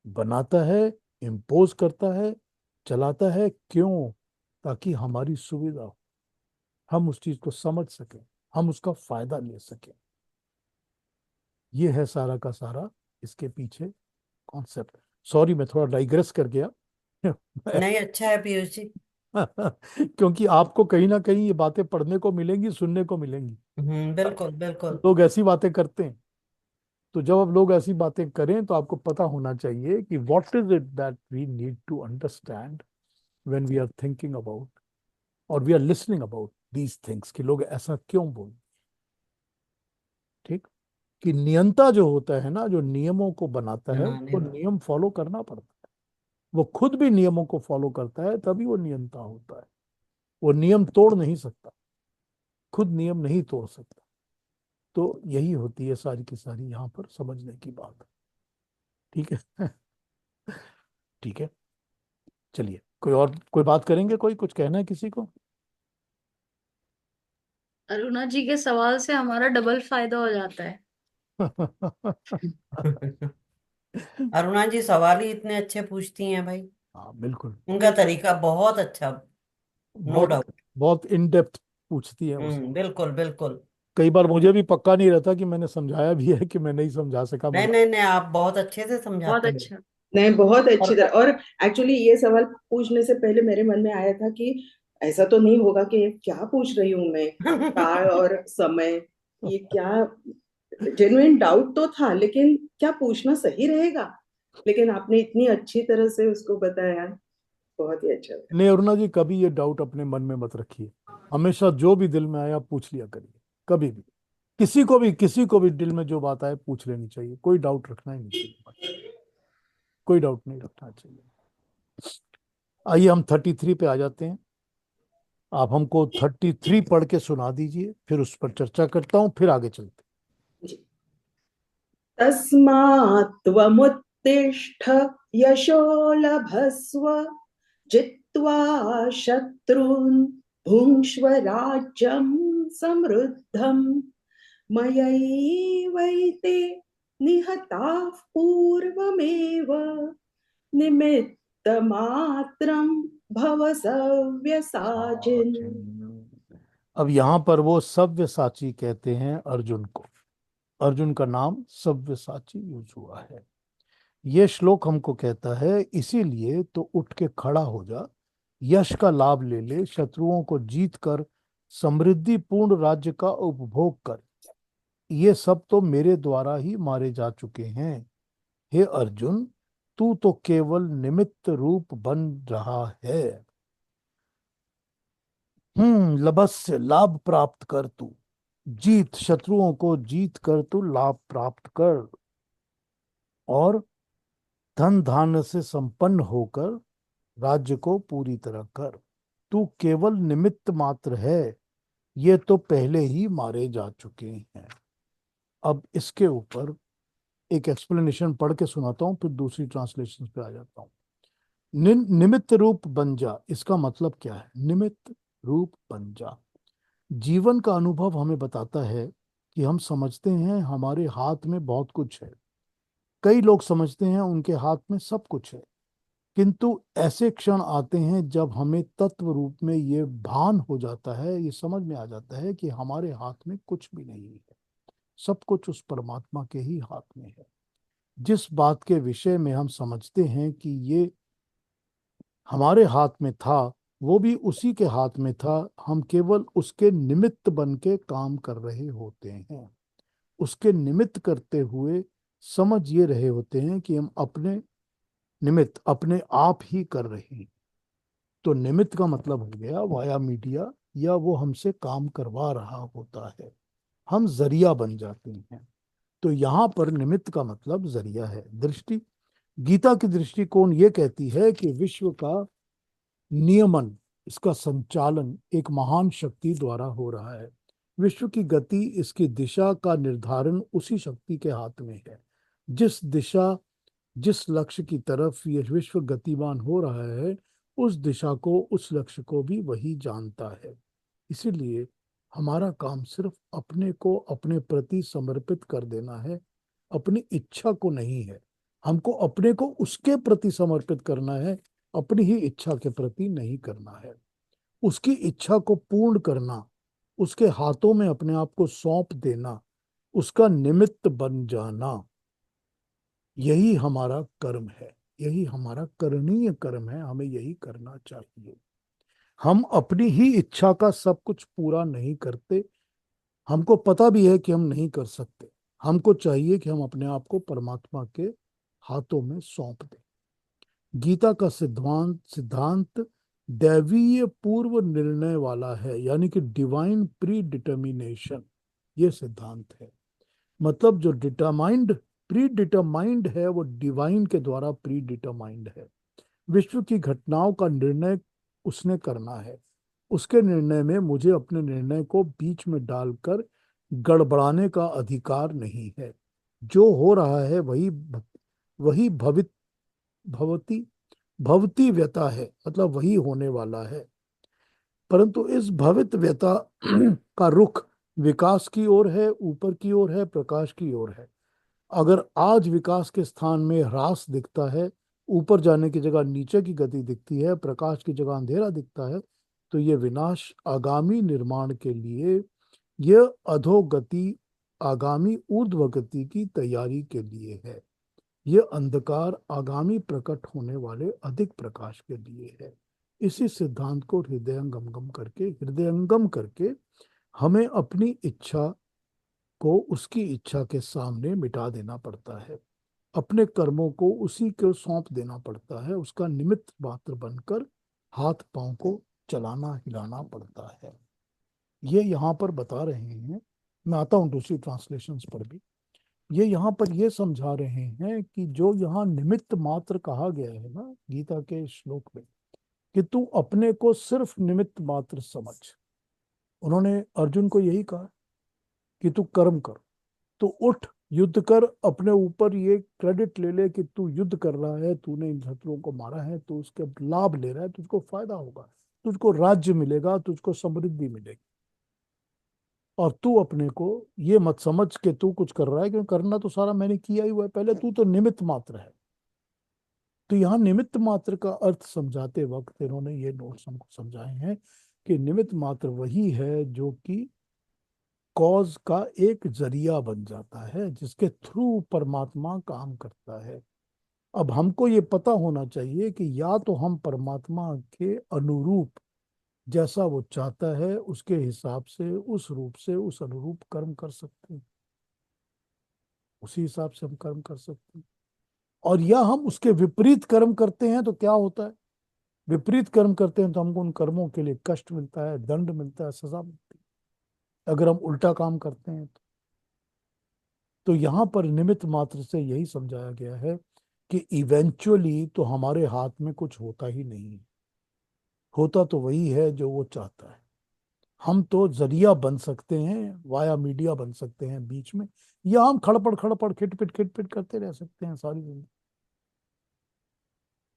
बनाता है, इम्पोज करता है, चलाता है। क्यों? ताकि हमारी सुविधा हो, हम उस चीज को समझ सकें, हम उसका फायदा ले सकें। ये है सारा का सारा इसके पीछे कॉन्सेप्ट। सॉरी, मैं थोड़ा डाइग्रेस कर गया। नहीं, अच्छा है पीयूष जी। क्योंकि आपको कहीं ना कहीं ये बातें पढ़ने को मिलेंगी, सुनने को मिलेंगी। बिल्कुल बिल्कुल। लोग ऐसी बातें करते हैं। तो जब अब लोग ऐसी बातें करें तो आपको पता होना चाहिए कि what is it that we need to understand when we are thinking about और we are listening about these things, कि लोग ऐसा क्यों बोल। ठीक। कि नियंता जो होता है ना, जो नियमों को बनाता है, हाँ, उसको नहीं। नियम फॉलो करना पड़ता है। वो खुद भी नियमों को फॉलो करता है, तभी वो नियंता होता है। वो नियम तोड़ नहीं सकता, खुद नियम नहीं तोड़ सकता। तो यही होती है सारी की सारी यहाँ पर समझने की बात। ठीक है। ठीक है। चलिए, कोई और कोई बात करेंगे? कोई कुछ कहना है किसी को? अरुणा जी के सवाल से हमारा डबल फायदा हो जाता है। अरुणा जी सवाल ही इतने अच्छे पूछती हैं भाई। हाँ बिल्कुल। उनका तरीका बहुत अच्छा। नो बहुत डाउट। बहुत इन डेप्थ पूछती है उस। बिल्कुल बिल्कुल। कई बार मुझे भी पक्का नहीं रहता कि मैंने समझाया भी है कि मैं नहीं समझा सका, नहीं मगर नहीं नहीं, आप बहुत अच्छे से बहुत समझाते हैं। अच्छा। नहीं, बहुत अच्छी और तरह। और एक्चुअली ये सवाल पूछने से पहले मेरे मन में आया था कि ऐसा तो नहीं होगा कि क्या पूछ रही हूं मैं, काल और समय, ये क्या। जेन्युइन डाउट तो था, लेकिन क्या पूछना सही रहेगा। लेकिन आपने इतनी अच्छी तरह से उसको बताया, बहुत ही अच्छा लगा। नहीं अरुणा जी, कभी ये डाउट अपने मन में मत रखिए। हमेशा जो भी दिल में आया पूछ लिया करिए। कभी भी किसी को भी दिल में जो बात आए पूछ लेनी चाहिए। कोई डाउट रखना ही नहीं चाहिए। कोई डाउट नहीं रखना चाहिए। आइए हम 33 पे आ जाते हैं। आप हमको 33 पढ़ के सुना दीजिए, फिर उस पर चर्चा करता हूं, फिर आगे चलते जी। तस्मात् त्वमुत्तिष्ठ, यशो लभस्व, जित्वा शत्रून् भुङ्क्ष्व राज्यं समृद्धम्। मयैवैते निहताः पूर्वमेव, निमित्तमात्रं भव सव्यसाचिन्। हैं। अब यहाँ पर वो सव्यसाची कहते हैं अर्जुन को। अर्जुन का नाम सव्यसाची यूज हुआ है। ये श्लोक हमको कहता है इसीलिए तो उठ के खड़ा हो जा, यश का लाभ ले ले, शत्रुओं को जीत कर समृद्धि पूर्ण राज्य का उपभोग कर। ये सब तो मेरे द्वारा ही मारे जा चुके हैं। हे अर्जुन, तू तो केवल निमित्त रूप बन रहा है। लभस्य, लाभ प्राप्त कर तू। जीत, शत्रुओं को जीत कर तू लाभ प्राप्त कर। और धन धान्य से संपन्न होकर राज्य को पूरी तरह कर। तू केवल निमित्त मात्र है, ये तो पहले ही मारे जा चुके हैं। अब इसके ऊपर एक एक्सप्लेनेशन पढ़ के सुनाता हूं, फिर दूसरी ट्रांसलेशन पे आ जाता हूं। निमित्त रूप बन जा, इसका मतलब क्या है? निमित्त रूप बन जा। जीवन का अनुभव हमें बताता है कि हम समझते हैं हमारे हाथ में बहुत कुछ है। कई लोग समझते हैं उनके हाथ में सब कुछ है। किंतु ऐसे क्षण आते हैं जब हमें तत्व रूप में ये भान हो जाता है, ये समझ में आ जाता है कि हमारे हाथ में कुछ भी नहीं है। सब कुछ उस परमात्मा के ही हाथ में है। जिस बात के विषय में हम समझते हैं कि ये हमारे हाथ में था, वो भी उसी के हाथ में था। हम केवल उसके निमित्त बन के काम कर रहे होते हैं। उसके निमित्त करते हुए समझ ये रहे होते हैं कि हम अपने निमित्त अपने आप ही कर रहे हैं। तो निमित्त का मतलब हो गया वाया मीडिया, या वो हमसे काम करवा रहा होता है। हम जरिया बन जाते हैं। तो यहाँ पर निमित्त का मतलब जरिया है। दृष्टि, गीता की दृष्टिकोण ये कहती है कि विश्व का नियमन, इसका संचालन एक महान शक्ति द्वारा हो रहा है। विश्व की गति, इसकी दिशा का निर्धारण उसी शक्ति के हाथ में है। जिस दिशा, जिस लक्ष्य की तरफ यह विश्व गतिमान हो रहा है, उस दिशा को, उस लक्ष्य को भी वही जानता है। इसीलिए हमारा काम सिर्फ अपने को अपने प्रति समर्पित कर देना है, अपनी इच्छा को नहीं है। हमको अपने को उसके प्रति समर्पित करना है, अपनी ही इच्छा के प्रति नहीं करना है। उसकी इच्छा को पूर्ण करना, उसके हाथों में अपने आप को सौंप देना, उसका निमित्त बन जाना, यही हमारा कर्म है, यही हमारा करणीय कर्म है, हमें यही करना चाहिए। हम अपनी ही इच्छा का सब कुछ पूरा नहीं करते, हमको पता भी है कि हम नहीं कर सकते। हमको चाहिए कि हम अपने आप को परमात्मा के हाथों में सौंप दें। गीता का सिद्धांत सिद्धांत दैवीय पूर्व निर्णय वाला है, यानी कि डिवाइन प्री डिटर्मिनेशन, ये सिद्धांत है। मतलब जो डिटरमाइंड प्री डिटरमाइंड है वो डिवाइन के द्वारा प्री डिटरमाइंड है। विश्व की घटनाओं का निर्णय उसने करना है। उसके निर्णय में मुझे अपने निर्णय को बीच में डालकर गड़बड़ाने का अधिकार नहीं है। जो हो रहा है वही वही भवती भवती व्यता है, मतलब वही होने वाला है। परंतु इस भवित व्यता का रुख विकास की ओर है, ऊपर की ओर है, प्रकाश की ओर है। अगर आज विकास के स्थान में ह्रास दिखता है, ऊपर जाने की जगह नीचे की गति दिखती है, प्रकाश की जगह अंधेरा दिखता है, तो ये विनाश आगामी निर्माण के लिए, यह अधोगति आगामी ऊर्ध्व गति की तैयारी के लिए है। यह अंधकार आगामी प्रकट होने वाले अधिक प्रकाश के लिए है। इसी सिद्धांत को हृदयंगम करके हमें अपनी इच्छा को उसकी इच्छा के सामने मिटा देना पड़ता है। अपने कर्मों को उसी को सौंप देना पड़ता है, उसका निमित्त मात्र बनकर हाथ पांव को चलाना हिलाना पड़ता है। ये यहाँ पर बता रहे हैं, मैं आता हूँ दूसरी ट्रांसलेशंस पर भी। ये यहाँ पर ये समझा रहे हैं कि जो यहाँ निमित्त मात्र कहा गया है ना गीता के श्लोक में, कि तू अपने को सिर्फ निमित्त मात्र समझ। उन्होंने अर्जुन को यही कहा कि तू कर्म कर, तू उठ, युद्ध कर, अपने ऊपर ये क्रेडिट ले ले कि तू युद्ध कर रहा है, तूने इन शत्रुओं को मारा है, तो उसके लाभ ले रहा है, तुझको फायदा होगा, तुझको राज्य मिलेगा, तुझको समृद्धि मिलेगी। और तू अपने को ये मत समझ के तू कुछ कर रहा है, क्योंकि करना तो सारा मैंने किया ही हुआ है पहले, तू तो निमित्त मात्र है। तो यहाँ निमित्त मात्र का अर्थ समझाते वक्त इन्होंने ये नोट्स हमको समझाए हैं कि निमित्त मात्र वही है जो कि कॉज का एक जरिया बन जाता है, जिसके थ्रू परमात्मा काम करता है। अब हमको ये पता होना चाहिए कि या तो हम परमात्मा के अनुरूप, जैसा वो चाहता है उसके हिसाब से, उस रूप से, उस अनुरूप कर्म कर सकते हैं, उसी हिसाब से हम कर्म कर सकते हैं। और या हम उसके विपरीत कर्म करते हैं तो क्या होता है, विपरीत कर्म करते हैं तो हमको उन कर्मों के लिए कष्ट मिलता है, दंड मिलता है, सजा मिलती है, अगर हम उल्टा काम करते हैं तो यहाँ पर निमित्त मात्र से यही समझाया गया है कि इवेंचुअली तो हमारे हाथ में कुछ होता ही नहीं है। होता तो वही है जो वो चाहता है। हम तो जरिया बन सकते हैं, वाया मीडिया बन सकते हैं बीच में, या हम खड़पड़ खड़पड़ खिटपिट करते रह सकते हैं सारी जिंदगी,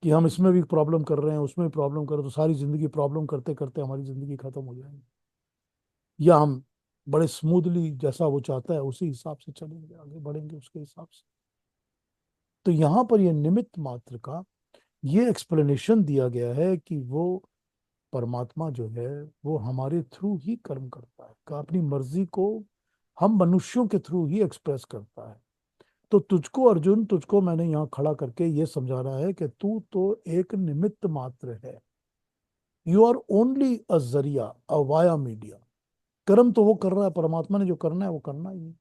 कि हम इसमें भी प्रॉब्लम कर रहे हैं, उसमें प्रॉब्लम कर रहे हैं, तो सारी जिंदगी प्रॉब्लम करते करते हमारी जिंदगी खत्म हो जाएगी। या हम बड़े स्मूथली, जैसा वो चाहता है उसी हिसाब से चलेंगे, आगे बढ़ेंगे उसके हिसाब से। तो यहाँ पर ये निमित्त मात्र का ये एक्सप्लेनेशन दिया गया है कि वो परमात्मा जो है वो हमारे थ्रू ही कर्म करता है, का अपनी मर्जी को हम मनुष्यों के थ्रू ही एक्सप्रेस करता है। तो तुझको अर्जुन, तुझको मैंने यहाँ खड़ा करके ये समझा रहा है कि तू तो एक निमित्त मात्र है। यू आर ओनली अ जरिया, अ वाया मीडिया। कर्म तो वो कर रहा है, परमात्मा ने जो करना है वो करना ही है।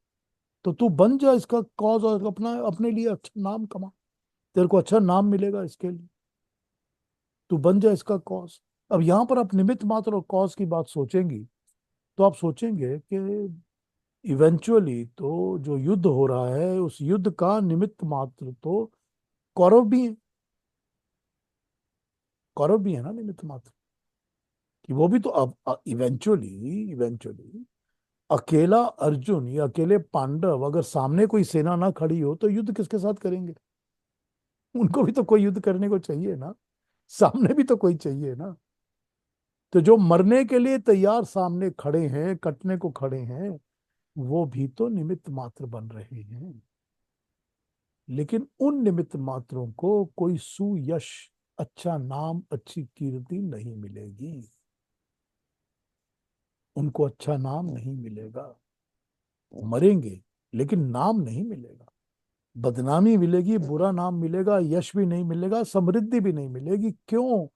तो तू बन जा इसका कॉज और अपना अपने लिए अच्छा नाम कमा, तेरे को अच्छा नाम मिलेगा इसके लिए, तू बन जा इसका कॉज। अब यहाँ पर आप निमित्त मात्र और कॉज की बात सोचेंगी तो आप सोचेंगे कि इवेंचुअली तो जो युद्ध हो रहा है उस युद्ध का निमित्त मात्र तो कौरव भी है, कौरव भी है ना निमित्त मात्र, कि वो भी तो अब इवेंचुअली इवेंचुअली अकेला अर्जुन या अकेले पांडव अगर सामने कोई सेना ना खड़ी हो तो युद्ध किसके साथ करेंगे? उनको भी तो कोई युद्ध करने को चाहिए ना, सामने भी तो कोई चाहिए ना। तो जो मरने के लिए तैयार सामने खड़े हैं, कटने को खड़े हैं, वो भी तो निमित्त मात्र बन रहे हैं। लेकिन उन निमित्त मात्रों को कोई सुयश, अच्छा नाम, अच्छी कीर्ति नहीं मिलेगी। उनको अच्छा नाम नहीं मिलेगा। मरेंगे लेकिन नाम नहीं मिलेगा। बदनामी मिलेगी, बुरा नाम मिलेगा, यश भी नहीं मिलेगा, समृद्धि भी नहीं मिलेगी। क्यों?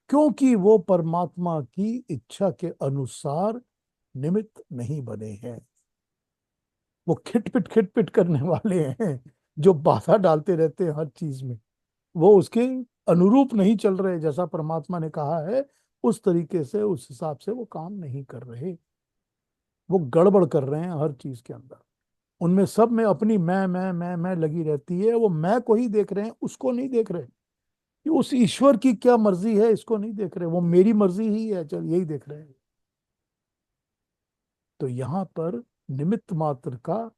क्योंकि वो परमात्मा की इच्छा के अनुसार निमित्त नहीं बने हैं। वो खिटपिट करने वाले हैं, जो बाधा डालते रहते हैं हर चीज में। वो उसके अनुरूप नहीं चल रहे, जैसा परमात्मा ने कहा है उस तरीके से, उस हिसाब से वो काम नहीं कर रहे। वो गड़बड़ कर रहे हैं हर चीज के अंदर। उनमें सब में अपनी मैं लगी रहती है। वो मैं को ही देख रहे हैं, उसको नहीं देख रहे कि उस ईश्वर की क्या मर्जी है, इसको नहीं देख रहे। वो मेरी मर्जी ही है, चल यही देख रहे हैं। तो यहाँ पर निमित्त मात्र का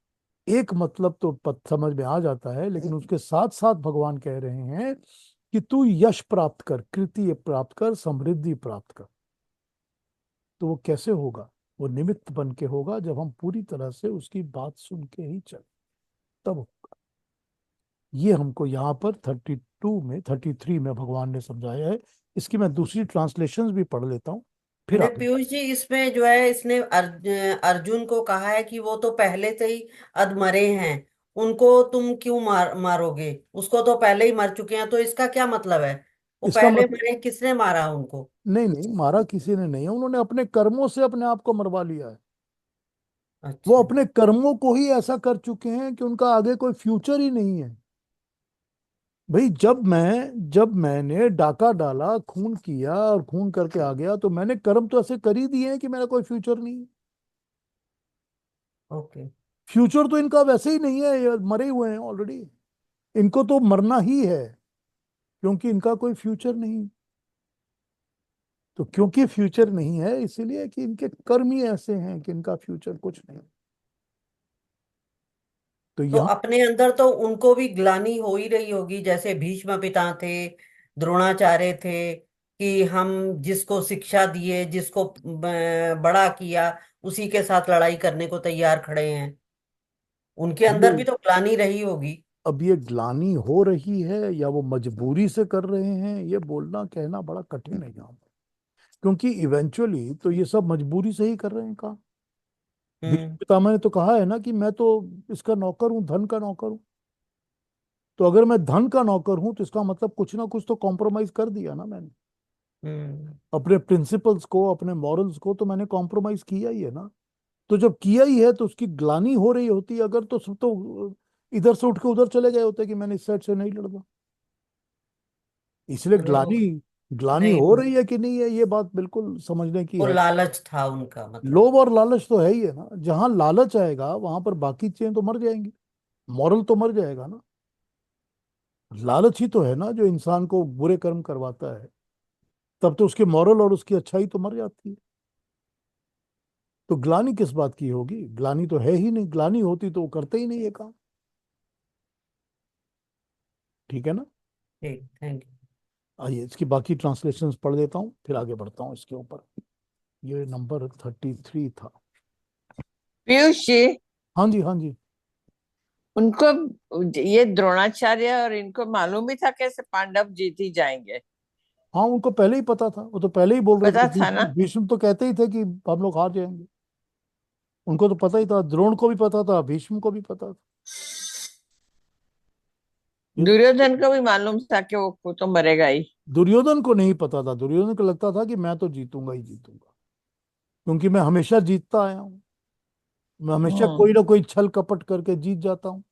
एक मतलब तो पद समझ में आ जाता है, लेकिन उसके साथ साथ भगवान कह रहे हैं कि तू यश प्राप्त कर, कृति प्राप्त कर, समृद्धि प्राप्त कर। तो वो कैसे होगा? वो निमित्त बन के होगा, जब हम पूरी तरह से उसकी बात सुन के ही चले, तब। ये हमको यहाँ पर 32 में, 33 में भगवान ने समझाया है। इसकी मैं दूसरी ट्रांसलेशंस भी पढ़ लेता हूँ, फिर नहीं आगे। पीयूष जी, इसमें जो है इसने अर्जुन को कहा है कि वो तो पहले से ही अधमरे हैं, उनको तुम क्यों मारोगे? उसको तो पहले ही मर चुके हैं, तो इसका क्या मतलब है? वो इसका पहले मतलब, मरे, किसने मारा उनको? नहीं नहीं, मारा किसी ने नहीं है, उन्होंने अपने कर्मों से अपने आप को मरवा लिया है। वो अच्छा। अपने कर्मों को ही ऐसा कर चुके हैं कि उनका आगे कोई फ्यूचर ही नहीं है। भाई, जब मैंने डाका डाला, खून किया और खून करके आ गया, तो मैंने कर्म तो ऐसे कर ही दिए हैं कि मेरा कोई फ्यूचर नहीं है। ओके। फ्यूचर तो इनका वैसे ही नहीं है, ये मरे हुए हैं ऑलरेडी। इनको तो मरना ही है, क्योंकि इनका कोई फ्यूचर नहीं। तो क्योंकि फ्यूचर नहीं है, इसीलिए कि इनके कर्म ही ऐसे हैं कि इनका फ्यूचर कुछ नहीं। तो तो यहाँ, अपने अंदर तो उनको भी ग्लानि हो ही रही होगी, जैसे भीष्म पिता थे, द्रोणाचार्य थे, कि हम जिसको शिक्षा दिए, जिसको बड़ा किया, उसी के साथ लड़ाई करने को तैयार खड़े हैं। उनके अब ये अंदर भी तो ग्लानि रही होगी। अब ये ग्लानि हो रही है या वो मजबूरी से कर रहे हैं, ये बोलना कहना बड़ा कठिन है यहाँ पर। क्योंकि इवेंचुअली तो ये सब मजबूरी से ही कर रहे हैं काम। भीष्म हम्म। पितामह ने तो कहा है ना कि मैं तो इसका नौकर हूँ, धन का नौकर हूँ। तो अगर मैं धन का नौकर हूं, तो इसका मतलब कुछ ना कुछ तो कॉम्प्रोमाइज कर दिया ना मैंने। हम्म। अपने प्रिंसिपल्स को, अपने मॉरल्स को तो मैंने कॉम्प्रोमाइज किया ही है ना। तो जब किया ही है, तो उसकी ग्लानी हो रही होती अगर, तो सब तो इधर से उठ के उधर चले गए होते कि मैंने इस साइड से नहीं लड़ना। इसलिए ग्लानी वो ग्लानी नहीं, हो रही है कि नहीं है, ये बात बिल्कुल समझने की वो है। लालच था उनका मतलब। लोभ और लालच तो है ही है ना। जहां लालच आएगा वहां पर बाकी चीजें तो मर जाएंगी। मॉरल तो मर जाएगा ना। लालच ही तो है ना जो इंसान को बुरे कर्म करवाता है। तब तो उसकी मॉरल और उसकी अच्छाई तो मर जाती है। तो ग्लानी किस बात की होगी? ग्लानी तो है ही नहीं। ग्लानी होती तो वो करते ही नहीं ये काम। ठीक है ना? ठीक, थैंक यू। आइए इसकी बाकी ट्रांसलेशंस पढ़ देता हूँ, फिर आगे बढ़ता हूँ इसके ऊपर। ये नंबर 33 था। पीयूष जी, हाँ जी, हाँ जी। उनको ये द्रोणाचार्य और इनको मालूम ही था कैसे पांडव जीत ही जाएंगे? हाँ, उनको पहले ही पता था। वो तो पहले ही बोल रहे थे। पता था भीष्म ना? भीष्म तो कहते ही थे कि हम लोग हार जाएंगे। उनको तो पता ही था, द्रोण को भी पता था, भीष्म को भी पता था। ये तो दुर्योधन को भी मालूम था कि वो तो मरेगा ही। दुर्योधन को नहीं पता था। दुर्योधन को लगता था कि मैं तो जीतूंगा ही जीतूंगा, क्योंकि मैं हमेशा जीतता आया हूँ। मैं हमेशा हम्म। कोई ना कोई छल कपट करके जीत जाता हूँ।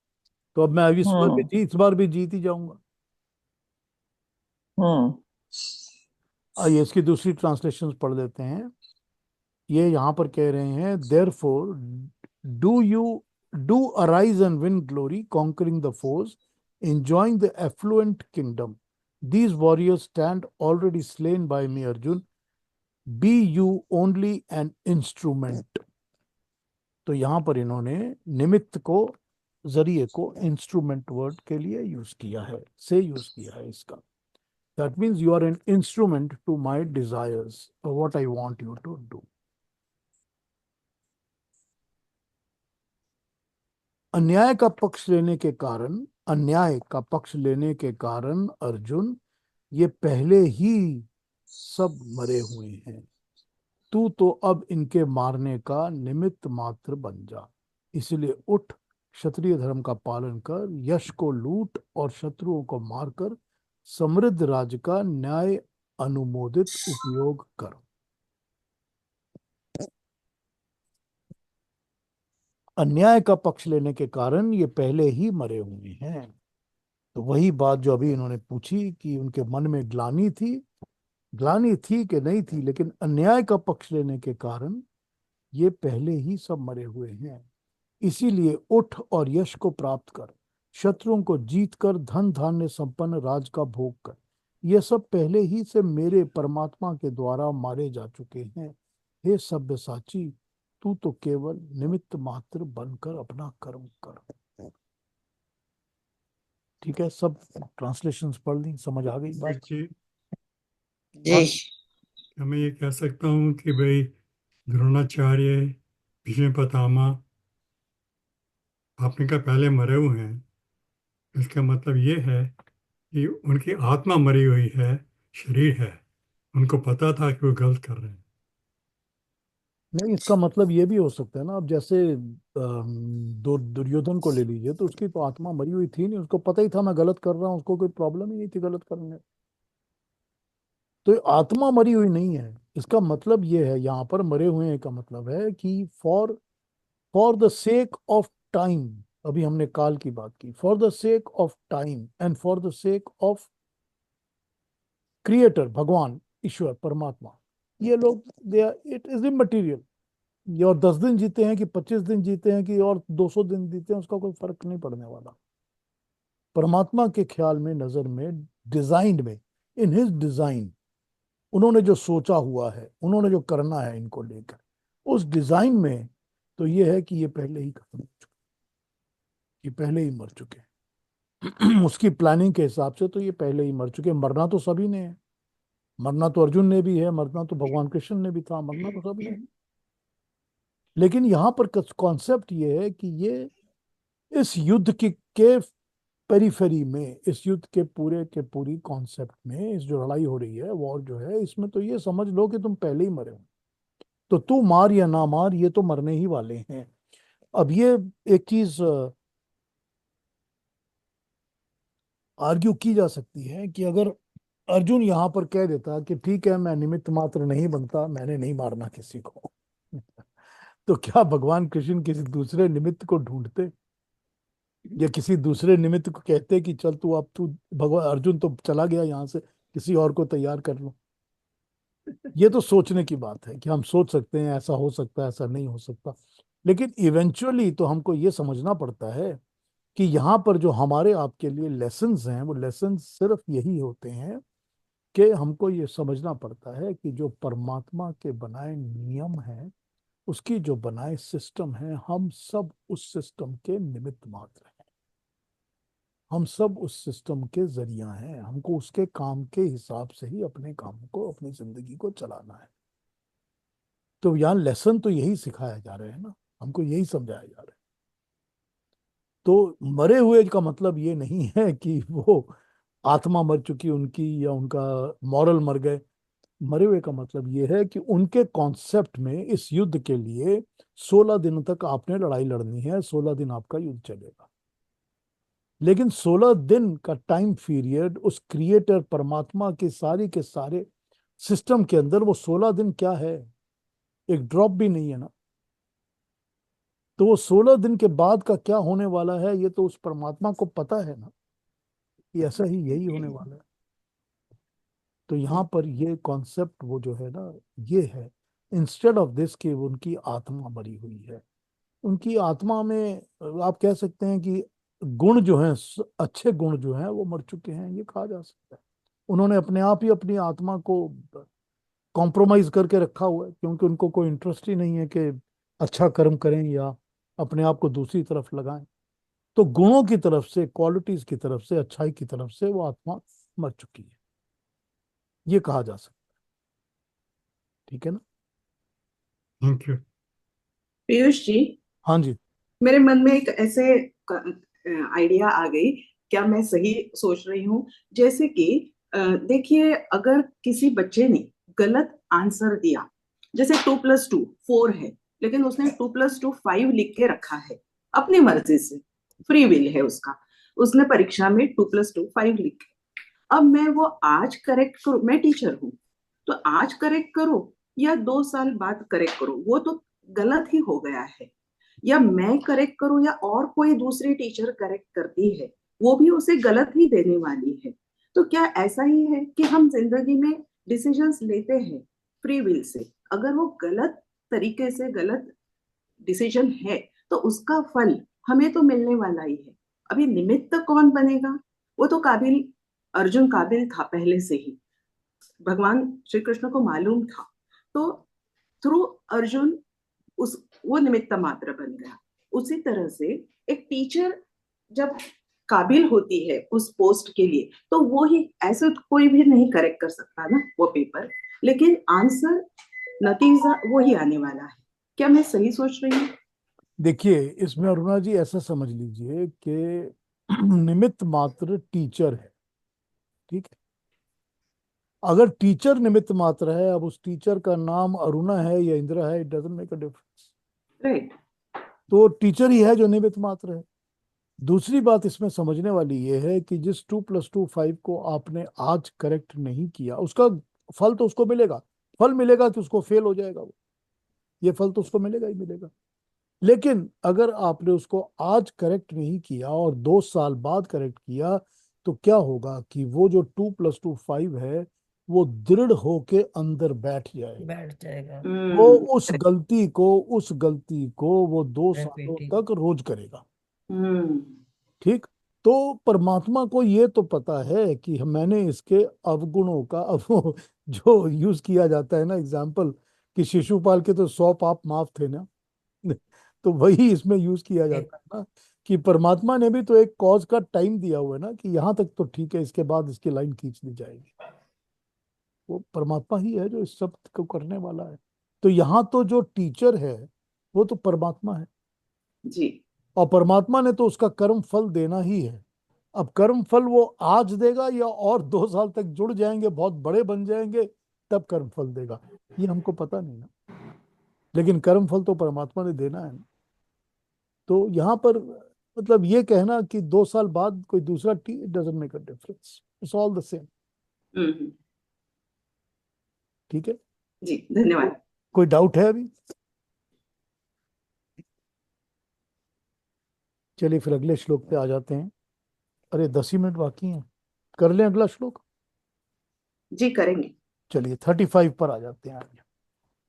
तो अब मैं हम्म। इस बार भी जीत ही जाऊंगा। हम्म। आइए इसकी दूसरी ट्रांसलेशन पढ़ लेते हैं। ये यहाँ पर कह रहे हैं, therefore do you do arise and win glory, conquering the force, enjoying the affluent kingdom. These warriors stand already slain by me, Arjun. Be you only an instrument. तो यहां पर इन्होंने निमित्त को, जरिए को इंस्ट्रूमेंट वर्ड के लिए यूज किया है, से यूज किया है इसका। That means you are an instrument to my desires, what I want you to do. अन्याय का पक्ष लेने के कारण अन्याय का पक्ष लेने के कारण अर्जुन ये पहले ही सब मरे हुए हैं। तू तो अब इनके मारने का निमित्त मात्र बन जा। इसलिए उठ, क्षत्रिय धर्म का पालन कर, यश को लूट और शत्रुओं को मारकर समृद्ध राज्य का न्याय अनुमोदित उपयोग कर। अन्याय का पक्ष लेने के कारण ये पहले ही मरे हुए हैं। तो वही बात जो अभी इन्होंने पूछी कि उनके मन में ग्लानि थी कि नहीं थी, लेकिन अन्याय का पक्ष लेने के कारण ये पहले ही सब मरे हुए हैं। इसीलिए उठ और यश को प्राप्त कर, शत्रुओं को जीत कर धन धान्य संपन्न राज का भोग कर। ये सब पहले ही से मेरे परमात्मा के द्वारा मारे जा चुके हैं। हे सब्यसाची, तू तो केवल निमित्त मात्र बनकर अपना कर्म कर। ठीक है, सब ट्रांसलेशंस पढ़ ली, समझ आ गई बात? जी, जी। क्या मैं ये कह सकता हूँ कि भाई द्रोणाचार्य, भीष्म पितामह आपने कहा पहले मरे हुए हैं, इसका मतलब ये है कि उनकी आत्मा मरी हुई है, शरीर है, उनको पता था कि वो गलत कर रहे हैं। नहीं, इसका मतलब ये भी हो सकता है ना। अब जैसे दुर्योधन को ले लीजिए, तो उसकी तो आत्मा मरी हुई थी नहीं, उसको पता ही था मैं गलत कर रहा हूँ, उसको कोई प्रॉब्लम ही नहीं थी गलत करने में। तो ये आत्मा मरी हुई नहीं है। इसका मतलब ये है, यहाँ पर मरे हुए हैं का मतलब है कि for for the sake of time, अभी हमने काल की बात की, for the sake of time and for the sake of creator, भगवान, ईश्वर, परमात्मा, ये लोग दे इट इज इमटेरियल। ये और 10 दिन जीते हैं कि 25 दिन जीते हैं कि और 200 दिन जीते हैं, उसका कोई फर्क नहीं पड़ने वाला। परमात्मा के ख्याल में, नजर में, डिजाइन में, इन हिज डिजाइन, उन्होंने जो सोचा हुआ है, उन्होंने जो करना है इनको लेकर, उस डिजाइन में तो ये है कि ये पहले ही खत्म हो चुके, ये पहले ही मर चुके हैं। उसकी प्लानिंग के हिसाब से तो ये पहले ही मर चुके हैं। मरना तो सभी ने है, मरना तो अर्जुन ने भी है, मरना तो भगवान कृष्ण ने भी था, मरना तो सबने है। लेकिन यहाँ पर कॉन्सेप्ट ये है कि ये इस युद्ध के पेरिफेरी में, इस युद्ध के पूरी कॉन्सेप्ट में, इस जो लड़ाई हो रही है, वॉर जो है, इसमें तो ये समझ लो कि तुम पहले ही मरे हो। तो तू मार या ना मार, ये तो मरने ही वाले हैं। अब ये एक चीज आर्ग्यू की जा सकती है कि अगर अर्जुन यहाँ पर कह देता कि ठीक है, मैं निमित्त मात्र नहीं बनता, मैंने नहीं मारना किसी को, तो क्या भगवान कृष्ण किसी दूसरे निमित्त को ढूंढते, या किसी दूसरे निमित्त को कहते कि चल तू, अब तू, भगवान अर्जुन तो चला गया यहाँ से, किसी और को तैयार कर लो। ये तो सोचने की बात है कि हम सोच सकते हैं ऐसा हो सकता है, ऐसा नहीं हो सकता। लेकिन इवेंचुअली तो हमको ये समझना पड़ता है कि यहाँ पर जो हमारे आपके लिए लेसन्स हैं, वो लेसन्स सिर्फ यही होते हैं कि हमको ये समझना पड़ता है कि जो परमात्मा के बनाए नियम हैं, उसकी जो बनाए सिस्टम है, हम सब उस सिस्टम के निमित्त मात्र हैं। हम सब उस सिस्टम के जरिया हैं। हमको उसके काम के हिसाब से ही अपने काम को, अपनी जिंदगी को चलाना है। तो यहाँ लेसन तो यही सिखाया जा रहा है ना, हमको यही समझाया जा रहा है। तो मरे हुए का मतलब ये नहीं है कि वो आत्मा मर चुकी उनकी, या उनका मॉरल मर गए। मरे हुए का मतलब ये है कि उनके कॉन्सेप्ट में इस युद्ध के लिए 16 दिन तक आपने लड़ाई लड़नी है, 16 दिन आपका युद्ध चलेगा। लेकिन 16 दिन का टाइम पीरियड उस क्रिएटर परमात्मा के सारे सिस्टम के अंदर, वो 16 दिन क्या है, एक ड्रॉप भी नहीं है ना। तो वो 16 दिन के बाद का क्या होने वाला है, ये तो उस परमात्मा को पता है ना, कि ऐसा ही यही होने वाला है। तो यहाँ पर ये कॉन्सेप्ट वो जो है ना, ये है, इंस्टेड ऑफ दिस कि उनकी आत्मा मरी हुई है। उनकी आत्मा में आप कह सकते हैं कि गुण जो हैं, अच्छे गुण जो हैं, वो मर चुके हैं, ये कहा जा सकता है। उन्होंने अपने आप ही अपनी आत्मा को कॉम्प्रोमाइज करके रखा हुआ है, क्योंकि उनको कोई इंटरेस्ट ही नहीं है कि अच्छा कर्म करें या अपने आप को दूसरी तरफ लगाएं। तो गुणों की तरफ से, क्वालिटीज की तरफ से, अच्छाई की तरफ से वो आत्मा मर चुकी है, ये कहा जा सकता है। ठीक है ना? Thank you. पीयूष जी, हाँ जी। मेरे मन में एक ऐसे आइडिया आ गई क्या मैं सही सोच रही हूँ? जैसे कि देखिए, अगर किसी बच्चे ने गलत आंसर दिया, जैसे 2+2 4 है, लेकिन उसने 2+2 5 लिख के रखा है अपनी मर्जी से, फ्री विल है उसका, उसने परीक्षा में 2+2 5 लिखे। अब मैं वो आज करेक्ट करूँ, मैं टीचर हूँ, तो आज करेक्ट करो या 2 साल बाद करेक्ट करो, वो तो गलत ही हो गया है। या मैं करेक्ट करूँ या और कोई दूसरी टीचर करेक्ट करती है, वो भी उसे गलत ही देने वाली है। तो क्या ऐसा ही है कि हम जिंदगी में डिसीजंस लेते हैं फ्री विल से? अगर वो गलत तरीके से गलत डिसीजन है, तो उसका फल हमें तो मिलने वाला ही है। अभी निमित्त कौन बनेगा? वो तो काबिल, अर्जुन काबिल था पहले से ही, भगवान श्री कृष्ण को मालूम था, तो थ्रू अर्जुन उस वो निमित्त मात्र बन गया। उसी तरह से एक टीचर जब काबिल होती है उस पोस्ट के लिए, तो वो ही, ऐसे तो कोई भी नहीं करेक्ट कर सकता ना वो पेपर, लेकिन आंसर, नतीजा वो ही आने वाला है। क्या मैं सही सोच रही हूँ? देखिए, इसमें अरुणा जी ऐसा समझ लीजिए कि निमित्त मात्र टीचर है, ठीक है। अगर टीचर निमित्त मात्र है, अब उस टीचर का नाम अरुणा है या इंदिरा है, it doesn't make a difference. Right. तो टीचर ही है जो निमित्त मात्र है। दूसरी बात इसमें समझने वाली ये है कि जिस 2+2 5 को आपने आज करेक्ट नहीं किया, उसका फल तो उसको मिलेगा। फल मिलेगा कि उसको फेल हो जाएगा वो, ये फल तो उसको मिलेगा ही मिलेगा। लेकिन अगर आपने उसको आज करेक्ट नहीं किया और 2 साल बाद करेक्ट किया, तो क्या होगा कि वो जो 2+2 5 है, वो दृढ़ होके अंदर बैठ जाएगा। बैठ जाएगा। वो उस गलती को वो 2 सालों रिपीटिंग। तक रोज करेगा। हम्म। ठीक। तो परमात्मा को ये तो पता है कि मैंने इसके अवगुणों का, अब वो जो यूज किया जाता है ना एग्जाम्पल, कि शिशुपाल के तो 100 पाप माफ थे ना। तो वही इसमें यूज किया जाता है ना, कि परमात्मा ने भी तो एक कॉज का टाइम दिया हुआ है ना, कि यहाँ तक तो ठीक है, इसके बाद इसकी लाइन खींच दी जाएगी। वो परमात्मा ही है जो इस सब को करने वाला है। तो यहाँ तो जो टीचर है वो तो परमात्मा है, जी। और परमात्मा ने तो उसका कर्म फल देना ही है। अब कर्म फल वो आज देगा या और 2 साल तक जुड़ जाएंगे, बहुत बड़े बन जाएंगे, तब कर्म फल देगा, ये हमको पता नहीं ना। लेकिन कर्म फल तो परमात्मा ने देना है ना। तो यहाँ पर मतलब ये कहना कि 2 साल बाद कोई दूसरा doesn't make a difference, it's all the same. Hmm. ठीक है। जी, तो धन्यवाद। कोई डाउट है अभी? चलिए फिर अगले श्लोक पे आ जाते हैं। अरे 10 ही मिनट बाकी हैं, कर लें अगला श्लोक। जी, करेंगे। चलिए 35 पर आ जाते हैं आज।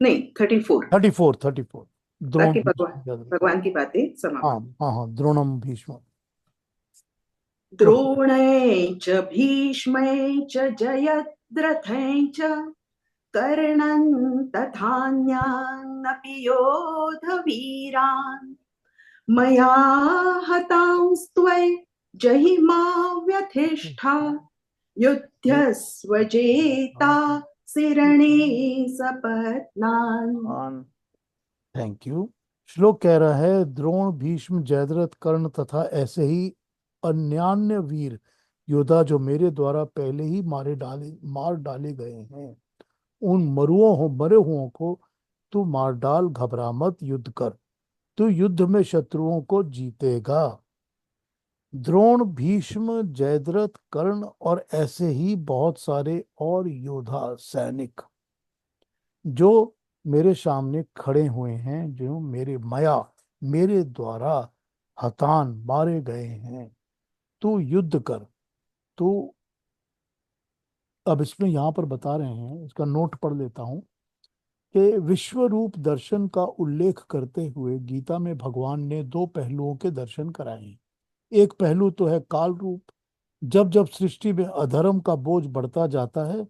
नहीं, 34। 34 द्रोण बाकी भगवान, भीष्म। भगवान की बातें हाँ समाप्त। हाँ हाँ, द्रोणम भीष्म। तो द्रोणै च भीष्मै च जयद्रथै च कर्णन् तथान्यानपि योधवीरान् मया हतांस्त्वय जहिमा व्यथिष्ठा युध्यस्व जेता सिरणे सपत्नान्। Thank you. श्लोक कह रहा है, द्रोण भीष्म जयद्रथ कर्ण तथा ऐसे ही अन्यान्य वीर योद्धा जो मेरे द्वारा पहले ही मार डाले गए हैं, उन मरे हुओं को तू मार डाल, घबरा मत, युद्ध कर, तू युद्ध में शत्रुओं को जीतेगा। द्रोण भीष्म जयद्रथ कर्ण और ऐसे ही बहुत सारे और योद्धा सैनिक जो मेरे सामने खड़े हुए हैं, जो मेरे द्वारा हतान मारे गए हैं, तू युद्ध कर। तू, अब इसमें यहाँ पर बता रहे हैं, इसका नोट पढ़ लेता हूँ, कि विश्व रूप दर्शन का उल्लेख करते हुए गीता में भगवान ने 2 पहलुओं के दर्शन कराए हैं। एक पहलू तो है काल रूप। जब जब सृष्टि में अधर्म का बोझ बढ़ता जाता है,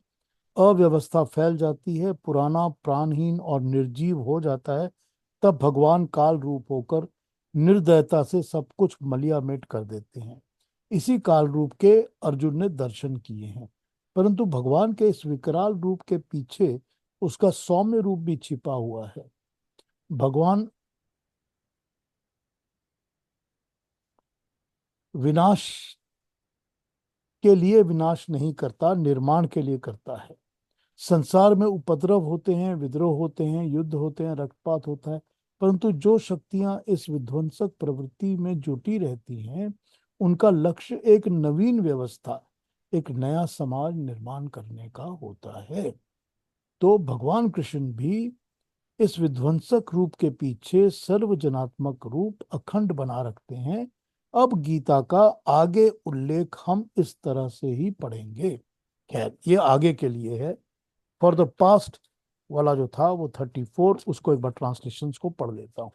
अव्यवस्था फैल जाती है, पुराना प्राणहीन और निर्जीव हो जाता है, तब भगवान काल रूप होकर निर्दयता से सब कुछ मलियामेट कर देते हैं। इसी काल रूप के अर्जुन ने दर्शन किए हैं। परंतु भगवान के इस विकराल रूप के पीछे उसका सौम्य रूप भी छिपा हुआ है। भगवान विनाश के लिए विनाश नहीं करता, निर्माण के लिए करता है। संसार में उपद्रव होते हैं, विद्रोह होते हैं, युद्ध होते हैं, रक्तपात होता है, परंतु जो शक्तियां इस विध्वंसक प्रवृत्ति में जुटी रहती हैं, उनका लक्ष्य एक नवीन व्यवस्था, एक नया समाज निर्माण करने का होता है। तो भगवान कृष्ण भी इस विध्वंसक रूप के पीछे सर्वजनात्मक रूप अखंड बना रखते हैं। अब गीता का आगे उल्लेख हम इस तरह से ही पढ़ेंगे। खैर, ये आगे के लिए है। फॉर द पास्ट वाला जो था वो 34, उसको एक बार ट्रांसलेशन को पढ़ लेता हूं।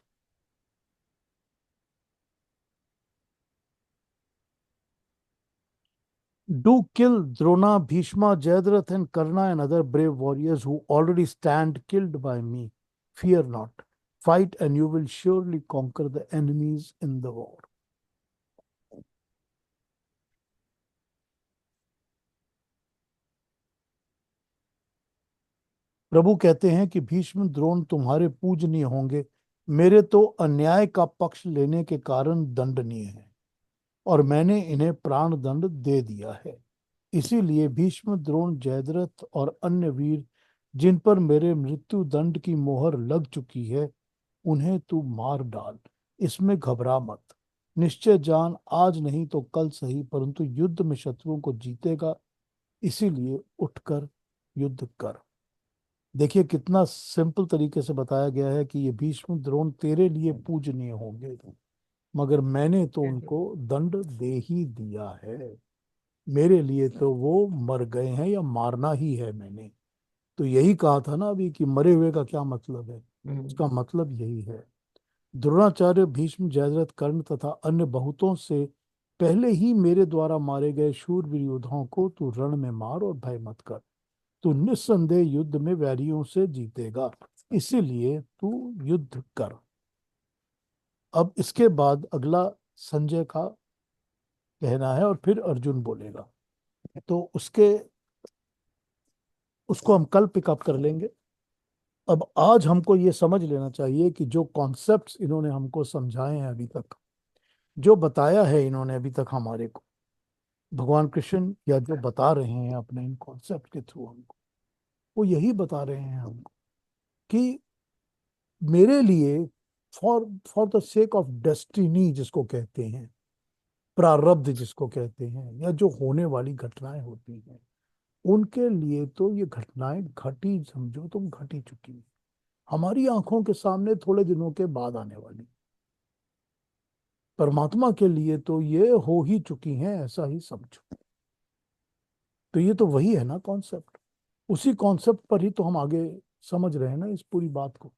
Do kill Drona, Bhishma, Jayadratha, and Karna and other brave warriors who already stand killed by me. Fear not. Fight and you will surely conquer the enemies in the war. प्रभु कहते हैं कि भीष्म द्रोण तुम्हारे पूजनीय होंगे, मेरे तो अन्याय का पक्ष लेने के कारण दंडनीय है और मैंने इन्हें प्राण दंड दे दिया है। इसीलिए भीष्म, द्रोण, जयद्रथ और अन्य वीर जिन पर मेरे मृत्यु दंड की मोहर लग चुकी है, उन्हें तू मार डाल, इसमें घबरा मत। निश्चय जान, आज नहीं तो कल सही, परंतु युद्ध में शत्रुओं को जीतेगा, इसीलिए उठकर युद्ध कर। देखिए कितना सिंपल तरीके से बताया गया है कि ये भीष्म द्रोण तेरे लिए पूजनीय होंगे, मगर मैंने तो उनको दंड दे ही दिया है। मेरे लिए तो वो मर गए हैं या मारना ही है मैंने। तो यही कहा था ना अभी कि मरे हुए का क्या मतलब है, उसका मतलब यही है। द्रोणाचार्य, भीष्म, जयद्रथ, कर्ण तथा अन्य बहुतों से पहले ही मेरे द्वारा मारे गए शूरवीर योद्धाओं को तू रण में मार और भय मत कर। तू निस्संदेह युद्ध में वैरियों से जीतेगा, इसीलिए तू युद्ध कर। अब इसके बाद अगला संजय का कहना है और फिर अर्जुन बोलेगा, तो उसको हम कल पिकअप कर लेंगे। अब आज हमको ये समझ लेना चाहिए कि जो कॉन्सेप्ट्स इन्होंने हमको समझाए हैं अभी तक, जो बताया है इन्होंने अभी तक हमारे को, भगवान कृष्ण या जो बता रहे हैं अपने इन कॉन्सेप्ट के थ्रू हमको, वो यही बता रहे हैं हमको कि मेरे लिए, for for the sake of destiny जिसको कहते हैं, प्रारब्ध जिसको कहते हैं, या जो होने वाली घटनाएं होती हैं, उनके लिए तो ये घटनाएं घटी, समझो तुम घटी चुकी हैं, हमारी आंखों के सामने थोड़े दिनों के बाद आने वाली। परमात्मा के लिए तो ये हो ही चुकी हैं, ऐसा ही समझो। तो ये तो वही है ना कॉन्सेप्ट, उसी कॉन्सेप्ट पर ही तो हम आगे समझ रहे हैं ना इस पूरी बात को।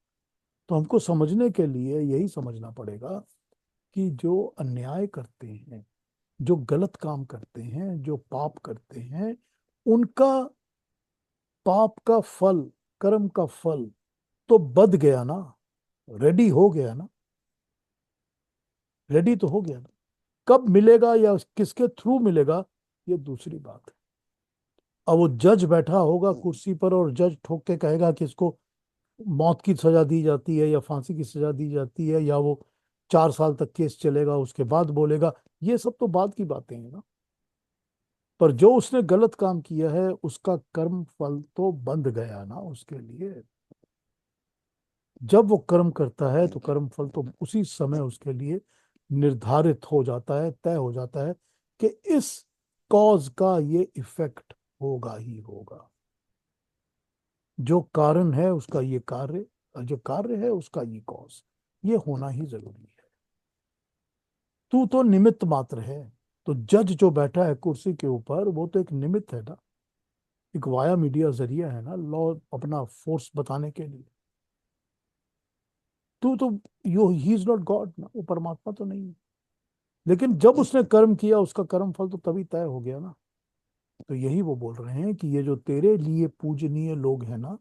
तो हमको समझने के लिए यही समझना पड़ेगा कि जो अन्याय करते हैं, जो गलत काम करते हैं, जो पाप करते हैं, उनका पाप का फल, कर्म का फल तो बद गया ना, रेडी हो गया ना, रेडी तो हो गया ना। कब मिलेगा या किसके थ्रू मिलेगा, ये दूसरी बात है। अब वो जज बैठा होगा कुर्सी पर और जज ठोक के कहेगा कि इसको मौत की सजा दी जाती है या फांसी की सजा दी जाती है, या वो 4 साल तक केस चलेगा उसके बाद बोलेगा, ये सब तो बाद की बातें हैं ना। पर जो उसने गलत काम किया है उसका कर्म फल तो बंध गया ना उसके लिए। जब वो कर्म करता है तो कर्म फल तो उसी समय उसके लिए निर्धारित हो जाता है, तय हो जाता है कि इस कॉज का ये इफेक्ट होगा ही होगा। जो कारण है उसका ये कार्य, और जो कार्य है उसका ये कॉज, ये होना ही जरूरी है। तू तो निमित्त मात्र है। तो जज जो बैठा है कुर्सी के ऊपर, वो तो एक निमित्त है ना, एक वाया मीडिया जरिया है ना, लॉ अपना फोर्स बताने के लिए। तू तो you he is not God ना, वो परमात्मा तो नहीं है। लेकिन जब उसने कर्म किया उसका कर्म फल तो तभी तय हो गया ना। तो यही वो बोल रहे हैं कि ये जो तेरे लिए पूजनीय लोग हैं ना,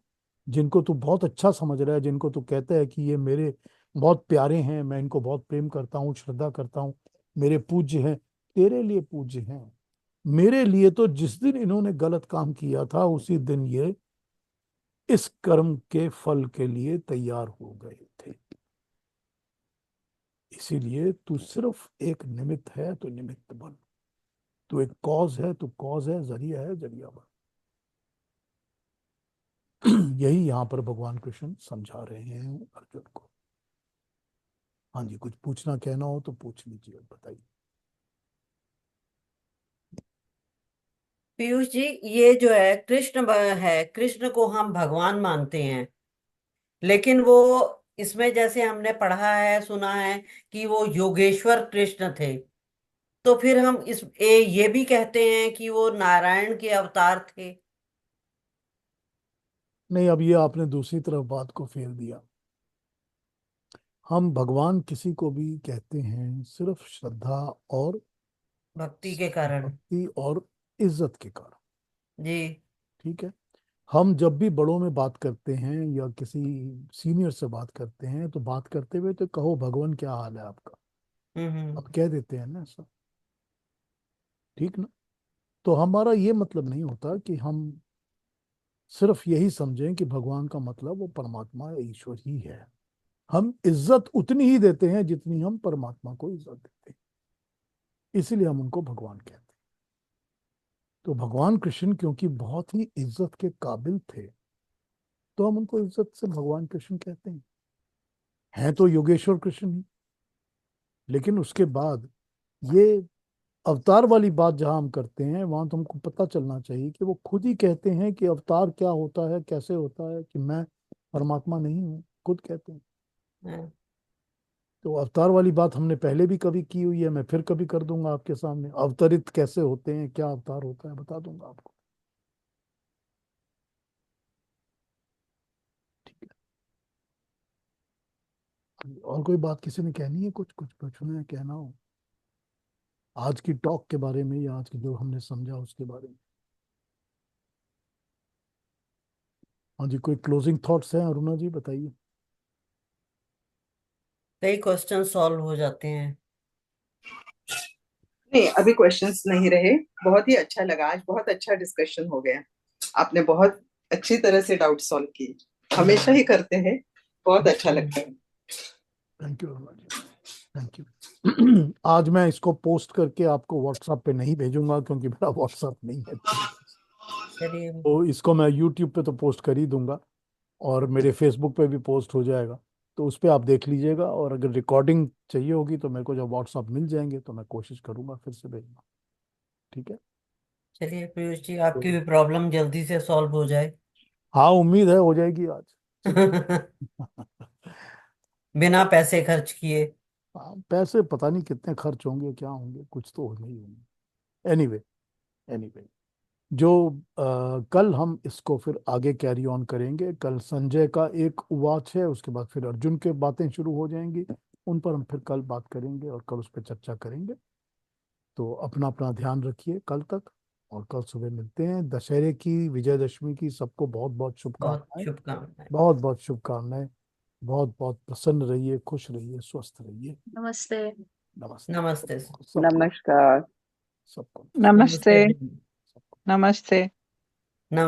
जिनको तू बहुत अच्छा समझ रहा है, जिनको तू कहता है कि ये मेरे बहुत प्यारे हैं, मैं इनको बहुत प्रेम करता हूँ, श्रद्धा करता हूँ, मेरे पूज्य हैं, तेरे लिए पूज्य हैं। मेरे लिए तो जिस दिन इन्होंने गलत काम किया था उसी दिन ये इस कर्म के फल के लिए तैयार हो गए थे। इसीलिए तू सिर्फ एक निमित्त है, तो निमित्त बन। तो एक कॉज है तो कॉज है, जरिया है, जरिया बन। यही यहाँ पर भगवान कृष्ण समझा रहे हैं अर्जुन को। हाँ जी, कुछ पूछना कहना हो तो पूछ लीजिए, बताइए। पीयूष जी, ये जो है है, कृष्ण को हम भगवान मानते हैं, लेकिन वो इसमें जैसे हमने पढ़ा है, सुना है कि वो योगेश्वर कृष्ण थे। तो फिर हम ये भी कहते हैं कि वो नारायण के अवतार थे। नहीं, अब ये आपने दूसरी तरफ बात को फेर दिया। हम भगवान किसी को भी कहते हैं सिर्फ श्रद्धा और भक्ति के कारण। भक्ति और इज्जत के कारण। जी। ठीक है। हम जब भी बड़ों में बात करते हैं या किसी सीनियर से बात करते हैं तो बात करते हुए तो कहो भगवान क्या हाल है आपका, हम्म। अब कह देते हैं ना ऐसा। ठीक ना। तो हमारा ये मतलब नहीं होता कि हम सिर्फ यही समझें कि भगवान का मतलब वो परमात्मा या ईश्वर ही है। हम इज्जत उतनी ही देते हैं जितनी हम परमात्मा को इज्जत देते हैं, इसीलिए हम उनको भगवान कहते हैं। तो भगवान कृष्ण क्योंकि बहुत ही इज्जत के काबिल थे, तो हम उनको इज्जत से भगवान कृष्ण कहते हैं तो योगेश्वर कृष्ण ही। लेकिन उसके बाद ये अवतार वाली बात जहां हम करते हैं, वहां तो हमको पता चलना चाहिए कि वो खुद ही कहते हैं कि अवतार क्या होता है, कैसे होता है, कि मैं परमात्मा नहीं हूँ, खुद कहते हैं। हाँ। तो अवतार वाली बात हमने पहले भी कभी की हुई है, मैं फिर कभी कर दूंगा आपके सामने। अवतरित कैसे होते हैं, क्या अवतार होता है, बता दूंगा आपको। ठीक है। और कोई बात किसी ने कहनी है, कुछ कुछ पूछना है, कहना हो आज की टॉक के बारे में या आज की जो हमने समझा उसके बारे में? हाँ जी, कोई क्लोजिंग थॉट्स हैं अरुणा जी, बताइए। कई क्वेश्चन सॉल्व हो जाते हैं। नहीं, अभी क्वेश्चंस नहीं रहे। बहुत ही अच्छा लगा, आज बहुत अच्छा डिस्कशन हो गया। आपने बहुत अच्छी तरह से डाउट सॉल्व किए, हमेशा ही करते हैं, बहुत अच्छा लगता है। Thank you Aruna ji, thank you. आज मैं इसको पोस्ट करके आपको व्हाट्सएप पे नहीं भेजूंगा क्योंकि मेरा व्हाट्सएप नहीं है। चलिए। तो इसको मैं यूट्यूब पे तो पोस्ट कर ही दूंगा और मेरे फेसबुक पे भी पोस्ट हो जाएगा। तो उस पे आप देख लीजिएगा, और अगर रिकॉर्डिंग चाहिए होगी तो मेरे को जब व्हाट्सएप मिल जाएंगे तो मैं कोशिश करूंगा फिर से भेजना। ठीक है। चलिए पीयूष जी, तो आपकी भी प्रॉब्लम जल्दी से सॉल्व हो जाए। हाँ, उम्मीद है हो जाएगी आज। बिना पैसे खर्च किए। हाँ, पैसे पता नहीं कितने खर्च होंगे, क्या होंगे, कुछ तो होंगे ही होंगे। एनीवे, एनीवे, जो कल हम इसको फिर आगे कैरी ऑन करेंगे। कल संजय का एक उवाच है, उसके बाद फिर अर्जुन के बातें शुरू हो जाएंगी। उन पर हम फिर कल बात करेंगे और कल उस पर चर्चा करेंगे। तो अपना अपना ध्यान रखिए कल तक, और कल सुबह मिलते हैं। दशहरे की, विजयदशमी की सबको बहुत बहुत बहुत शुभकामनाएं। शुभकामनाएं। बहुत बहुत शुभकामनाएं। बहुत बहुत प्रसन्न रहिए, खुश रहिए, स्वस्थ रहिए। नमस्ते। नमस्ते नमस्ते। सबको, सबको नमस्कार। सबको। नमस्ते। नमस्ते। नमस्ते।